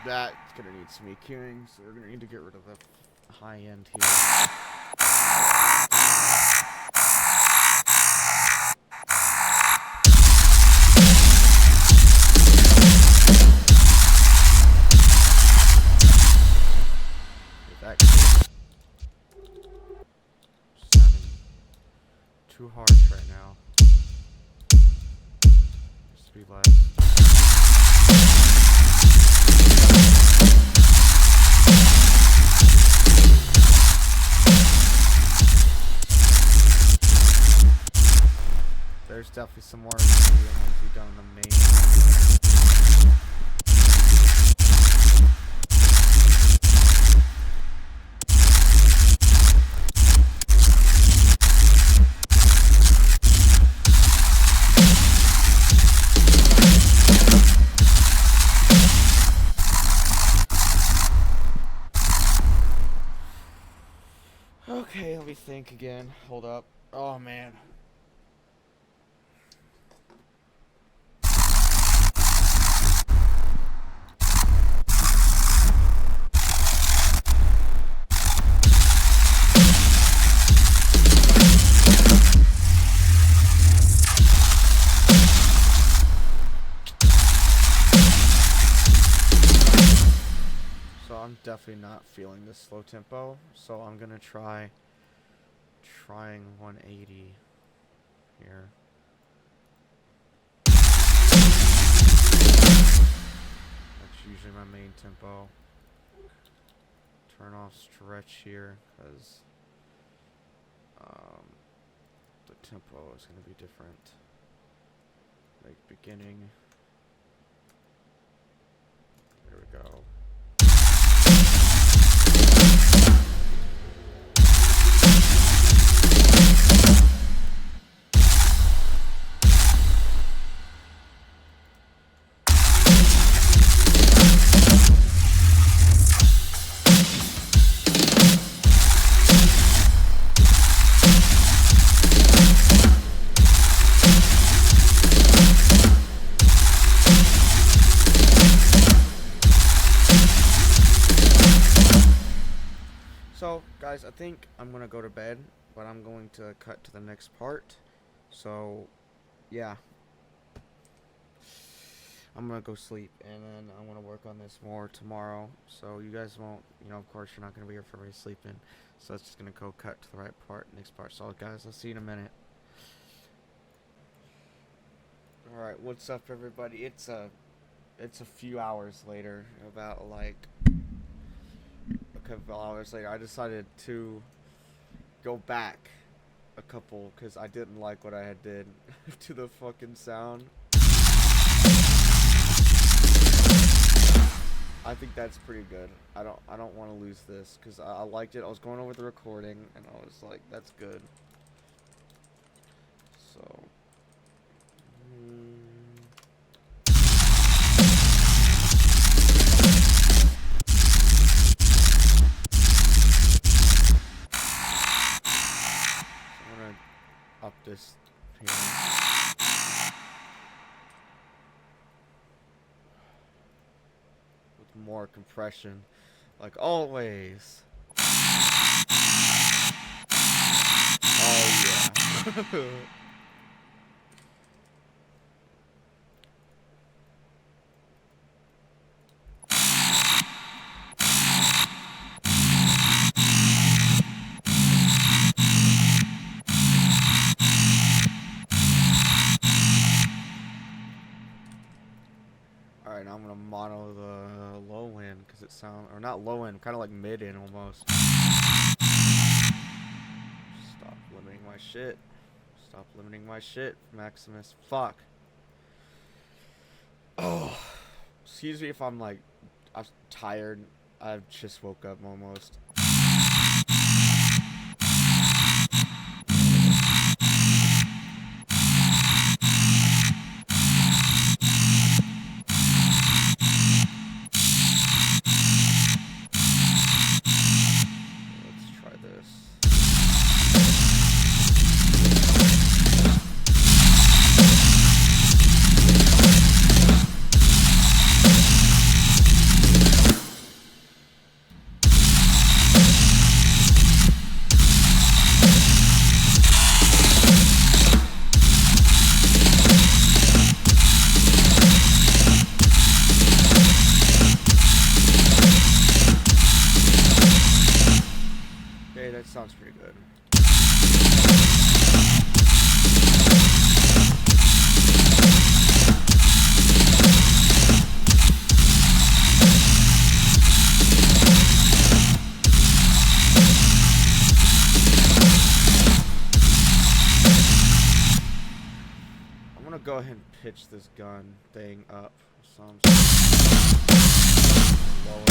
that's gonna need some EQing, so we're gonna need to get rid of the high end here. That sounding too harsh right now. Just be less. There's definitely some more EQing to be done on the main. Okay, let me think again. Hold up. Oh man. I'm definitely not feeling this slow tempo, so I'm gonna trying 180 here. That's usually my main tempo. Turn off stretch here, because the tempo is gonna be different. Like beginning. There we go. So, guys, I think I'm going to go to bed, but I'm going to cut to the next part. So, yeah. I'm going to go sleep, and then I'm going to work on this more tomorrow. So, you guys won't, of course, you're not going to be here for me sleeping. So, it's just going to go cut to the right part, next part. So, guys, I'll see you in a minute. Alright, what's up, everybody? It's a few hours later, about like a couple hours later. I decided to go back a couple because I didn't like what I had did to the fucking sound. I think that's pretty good. I don't want to lose this because I liked it. I was going over the recording and I was like, that's good. So. I'm gonna up this here. More compression, like always. Oh yeah. Alright, now I'm gonna mono the low end because it sounds, or not low end, kind of like mid end almost. Stop limiting my shit. Stop limiting my shit, Maximus. Fuck. Oh, excuse me if I'm like, I'm tired. I just woke up almost. That sounds pretty good. I'm gonna go ahead and pitch this gun thing up some lower.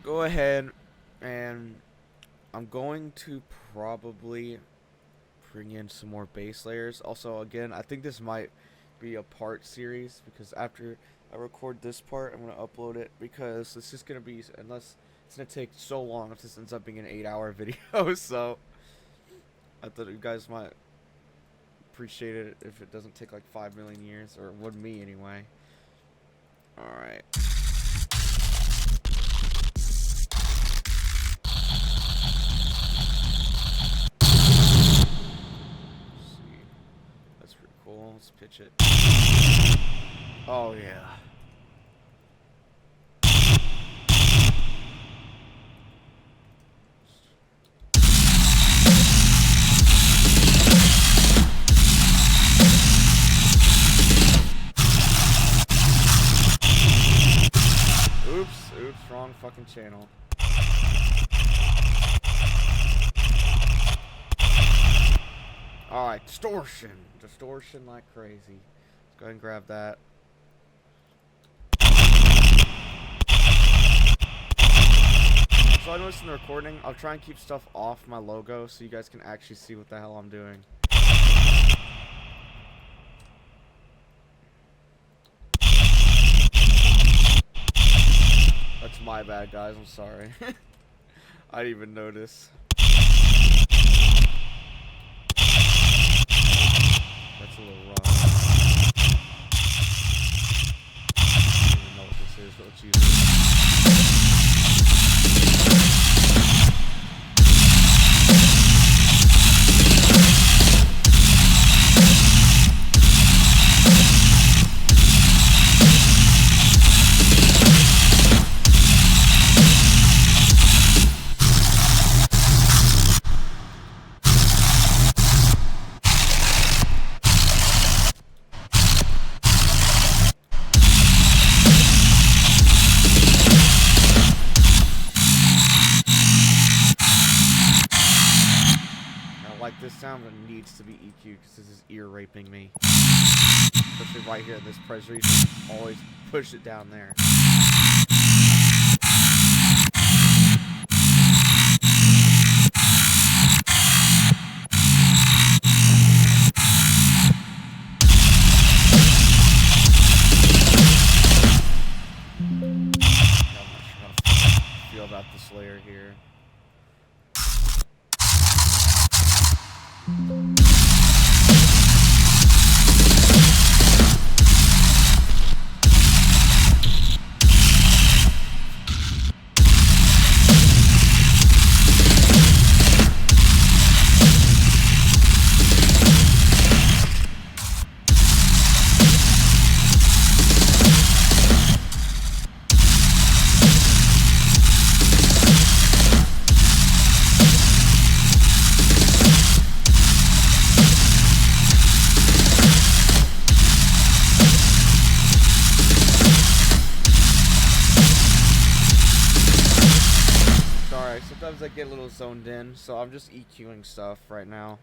Go ahead, and I'm going to probably bring in some more base layers. Also, again, I think this might be a part series because after I record this part, I'm going to upload it because this is going to be, unless it's going to take so long if this ends up being an 8-hour video. So I thought you guys might appreciate it if it doesn't take like 5 million years, or would me anyway. Alright. Let's pitch it. Oh yeah. Oops, wrong fucking channel. Alright, distortion like crazy. Let's go ahead and grab that. So I noticed in the recording, I'll try and keep stuff off my logo so you guys can actually see what the hell I'm doing. That's my bad, guys. I'm sorry. I didn't even notice. That's a little rough. I don't even know what this is, but let's use it. like this sound, it needs to be EQ'd because this is ear raping me. Especially right here in this press region. Always push it down there. Feel about this layer here. Sometimes I get a little zoned in, so I'm just EQing stuff right now.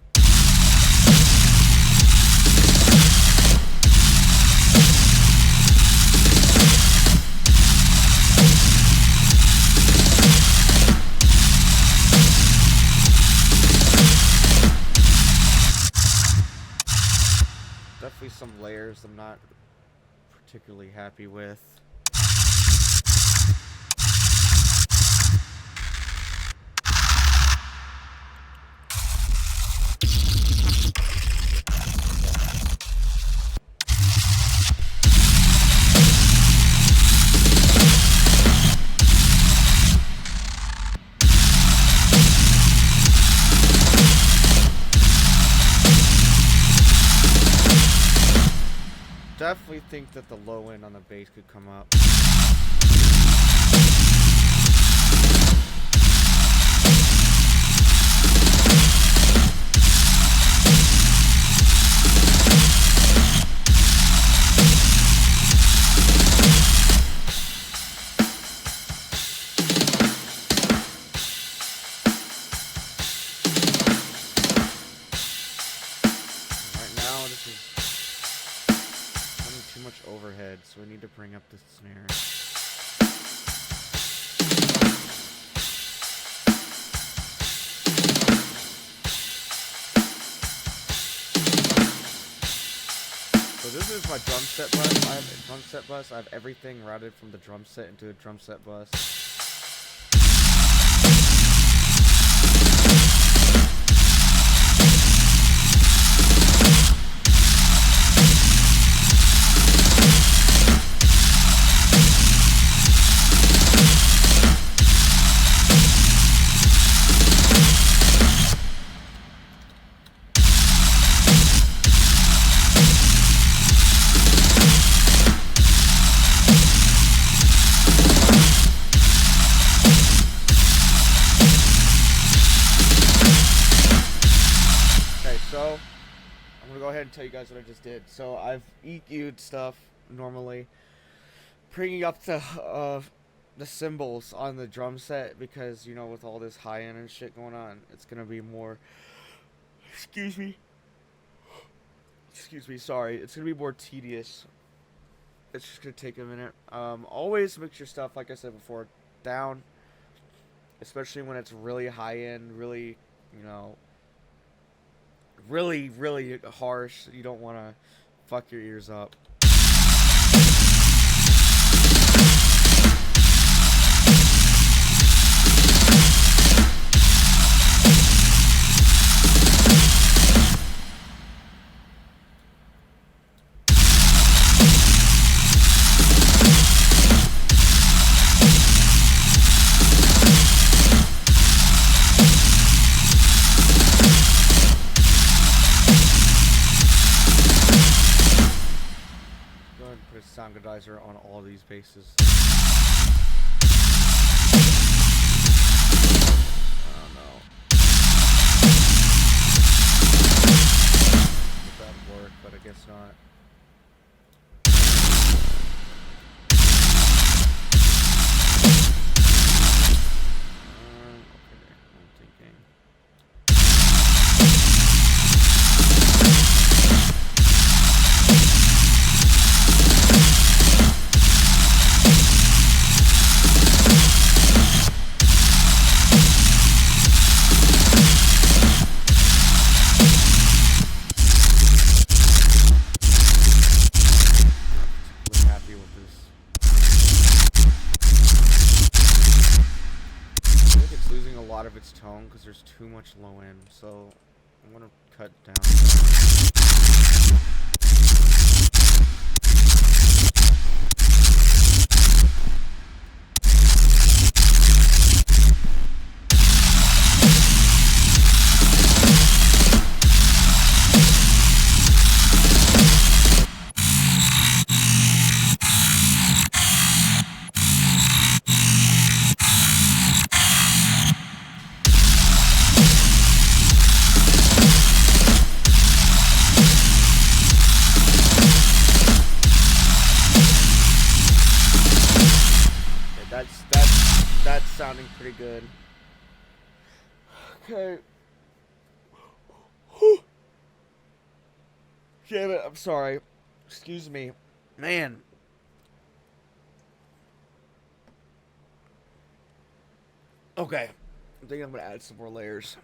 Definitely some layers I'm not particularly happy with. Definitely think that the low end on the bass could come up. Right now, this is too much overhead, so we need to bring up the snare. So this is my drum set bus. I have a drum set bus. I have everything routed from the drum set into a drum set bus. So, I'm going to go ahead and tell you guys what I just did. So, I've EQ'd stuff normally, bringing up the cymbals on the drum set because, you know, with all this high end and shit going on, it's going to be more, excuse me, sorry, it's going to be more tedious. It's just going to take a minute. Always mix your stuff, like I said before, down, especially when it's really high end, really, you know, really harsh. You don't want to fuck your ears up. Put a sound godizer on all these basses. I don't know. If that would work, but I guess not. Okay, I'm thinking. because there's too much low end. So I'm gonna cut down. That's sounding pretty good. Okay. Damn it, I'm sorry. Excuse me. Man. Okay. I think I'm gonna add some more layers.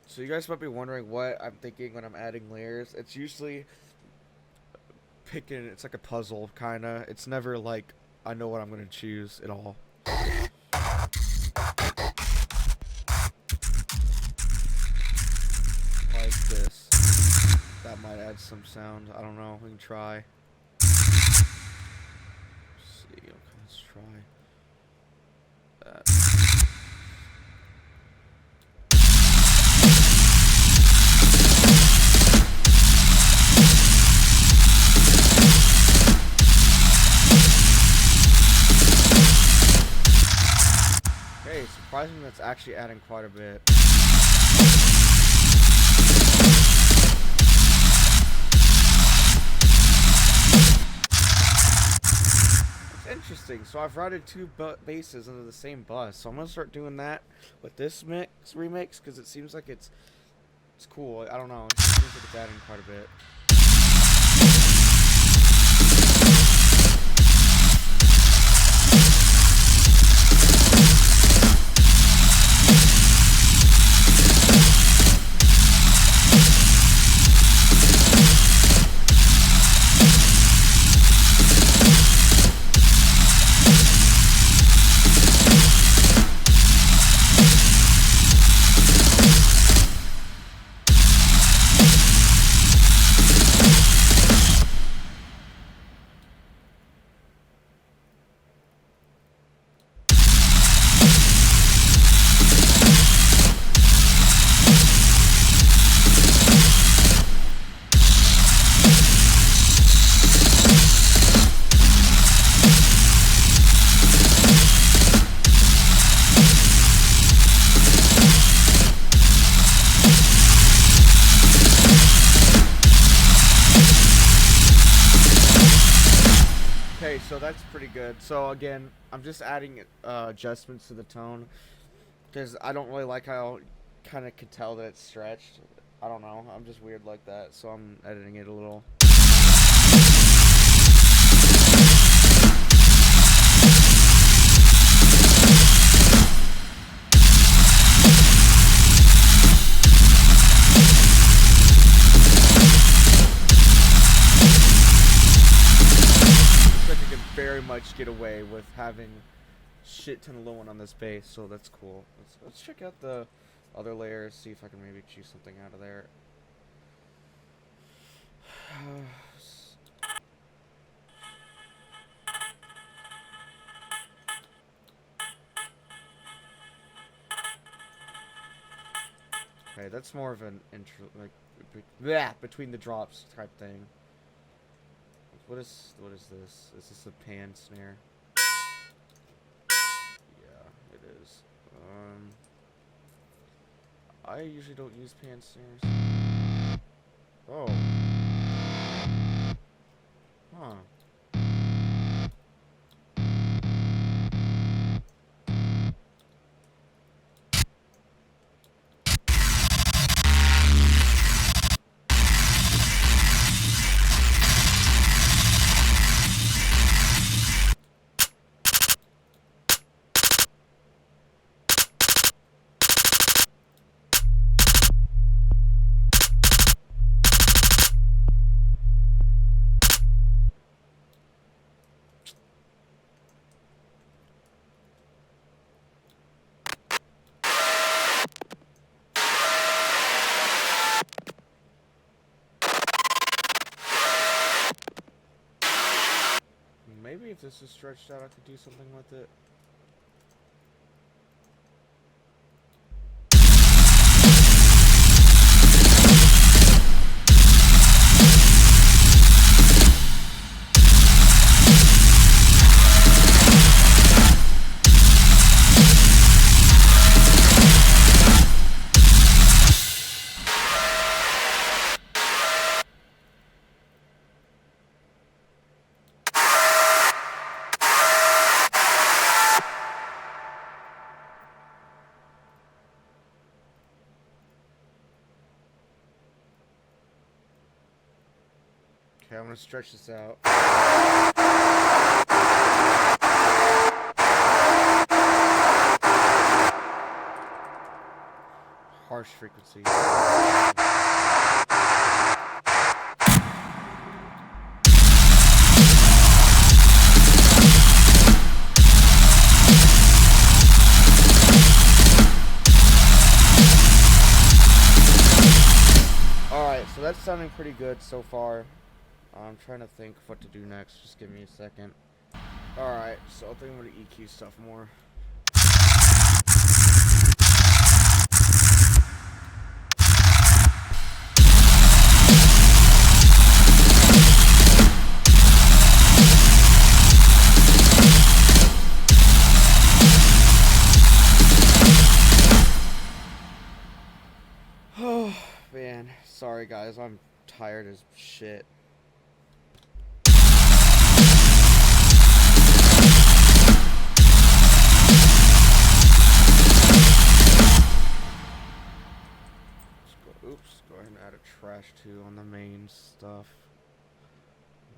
So you guys might be wondering what I'm thinking when I'm adding layers. It's usually picking, it's like a puzzle, kinda. It's never like I know what I'm gonna choose at all. Like this. That might add some sound. I don't know. We can try. Let's see. Okay, let's try that. Okay, surprisingly, that's actually adding quite a bit. Interesting. So I've routed two bases into the same bus. So I'm gonna start doing that with this remix because it seems like it's cool. I don't know. It seems like it's adding quite a bit. Okay, so that's pretty good. So again, I'm just adding adjustments to the tone because I don't really like how kind of could tell that it's stretched. I don't know. I'm just weird like that, so I'm editing it a little. Very much get away with having shit ton of low one on this bass, so that's cool. Let's check out the other layers, see if I can maybe choose something out of there. Okay, that's more of an intro, like between the drops type thing. What is this? Is this a pan snare? Yeah, it is. I usually don't use pan snares. Oh. Huh. if this is stretched out, I could do something with it. Okay, I'm gonna stretch this out. Harsh frequency. Alright, so that's sounding pretty good so far. I'm trying to think of what to do next. Just give me a second. Alright, so I think I'm going to EQ stuff more. Oh, man. Sorry, guys. I'm tired as shit. Oops, go ahead and add a trash too on the main stuff.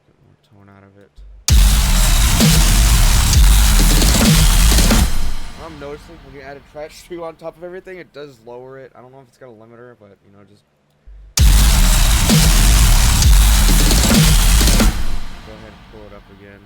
Get more tone out of it. I'm noticing when you add a trash too on top of everything, it does lower it. I don't know if it's got a limiter, but you know, just go ahead and pull it up again.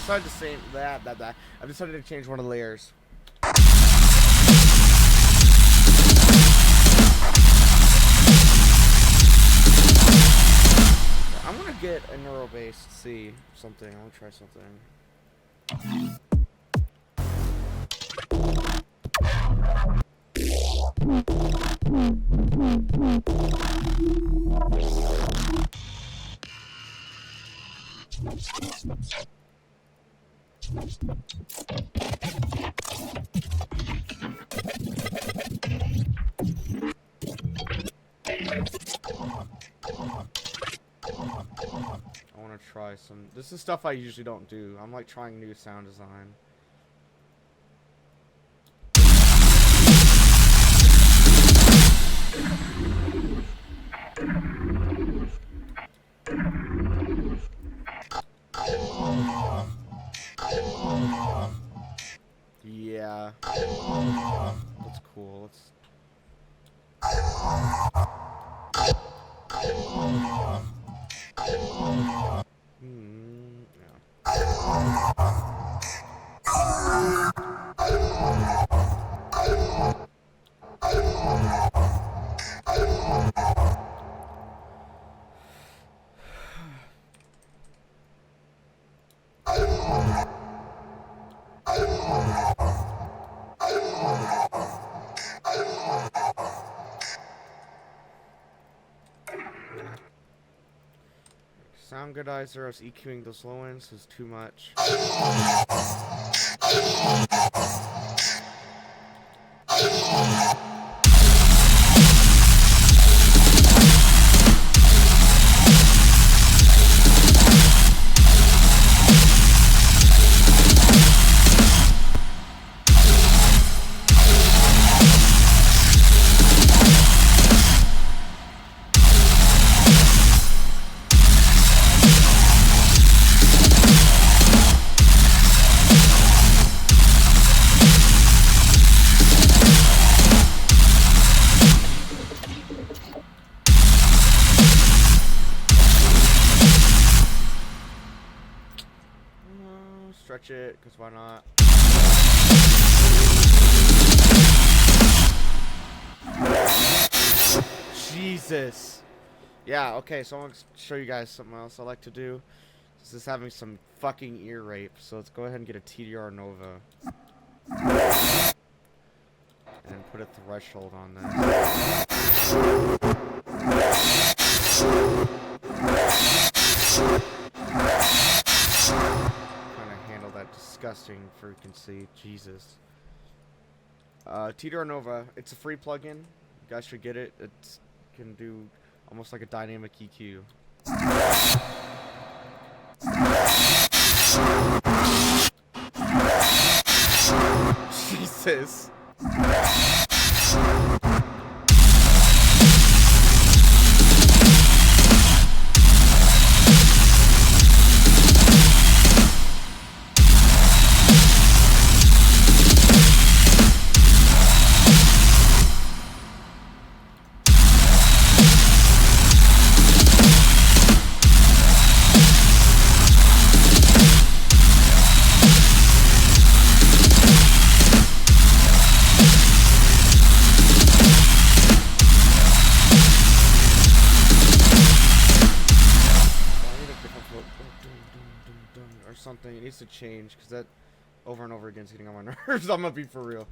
decided to say that. I've decided to change one of the layers. I'm gonna get a neural base to see something. I want to try something. I want to try some. This is stuff I usually don't do. I'm like trying new sound design. Yeah. That's cool. Let's. Sound goodizer, I was EQing those low ends, is too much. Stretch it, because why not? Jesus. Yeah, okay, so I want to show you guys something else I like to do. This is having some fucking ear rape, so let's go ahead and get a TDR Nova. And put a threshold on that. That disgusting frequency, Jesus. TDR Nova, it's a free plugin. You guys should get it. It can do almost like a dynamic EQ. Jesus. Something, it needs to change because that over and over again is getting on my nerves. I'm gonna be for real.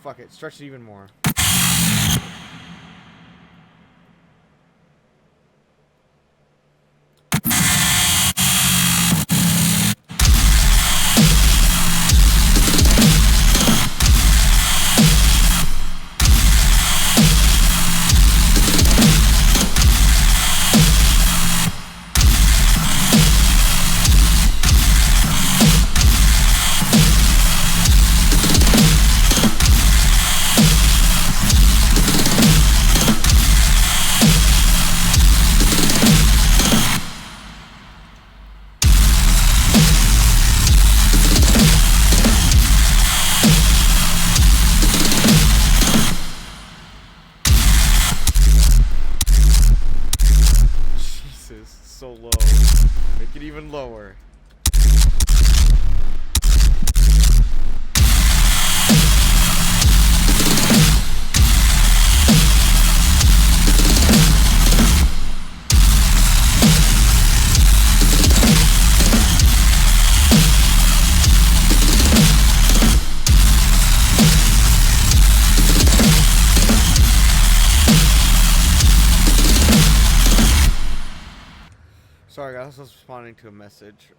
fuck it. Stretch it even more. So low. Make it even lower. Sorry guys, I was responding to a message.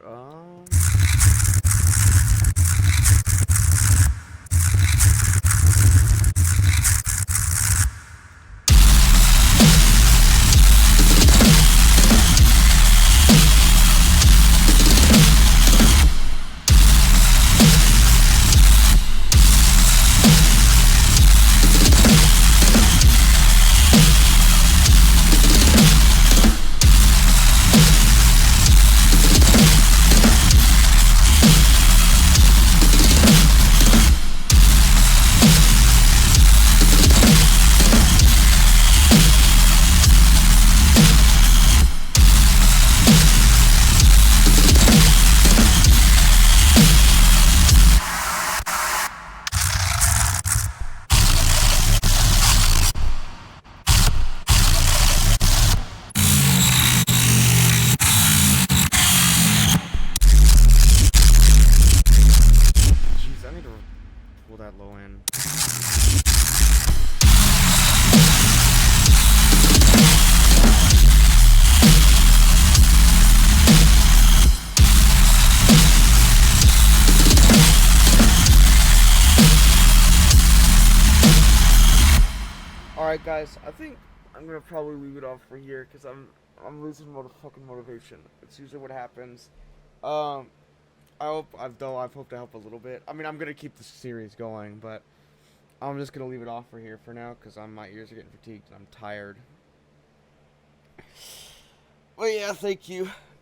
That low end. Alright guys, I think I'm gonna probably leave it off for here because I'm losing motherfucking motivation. It's usually what happens. I hope I've hoped to help a little bit. I mean, I'm gonna keep the series going, but I'm just gonna leave it off for here for now because my ears are getting fatigued and I'm tired. Well, yeah, thank you.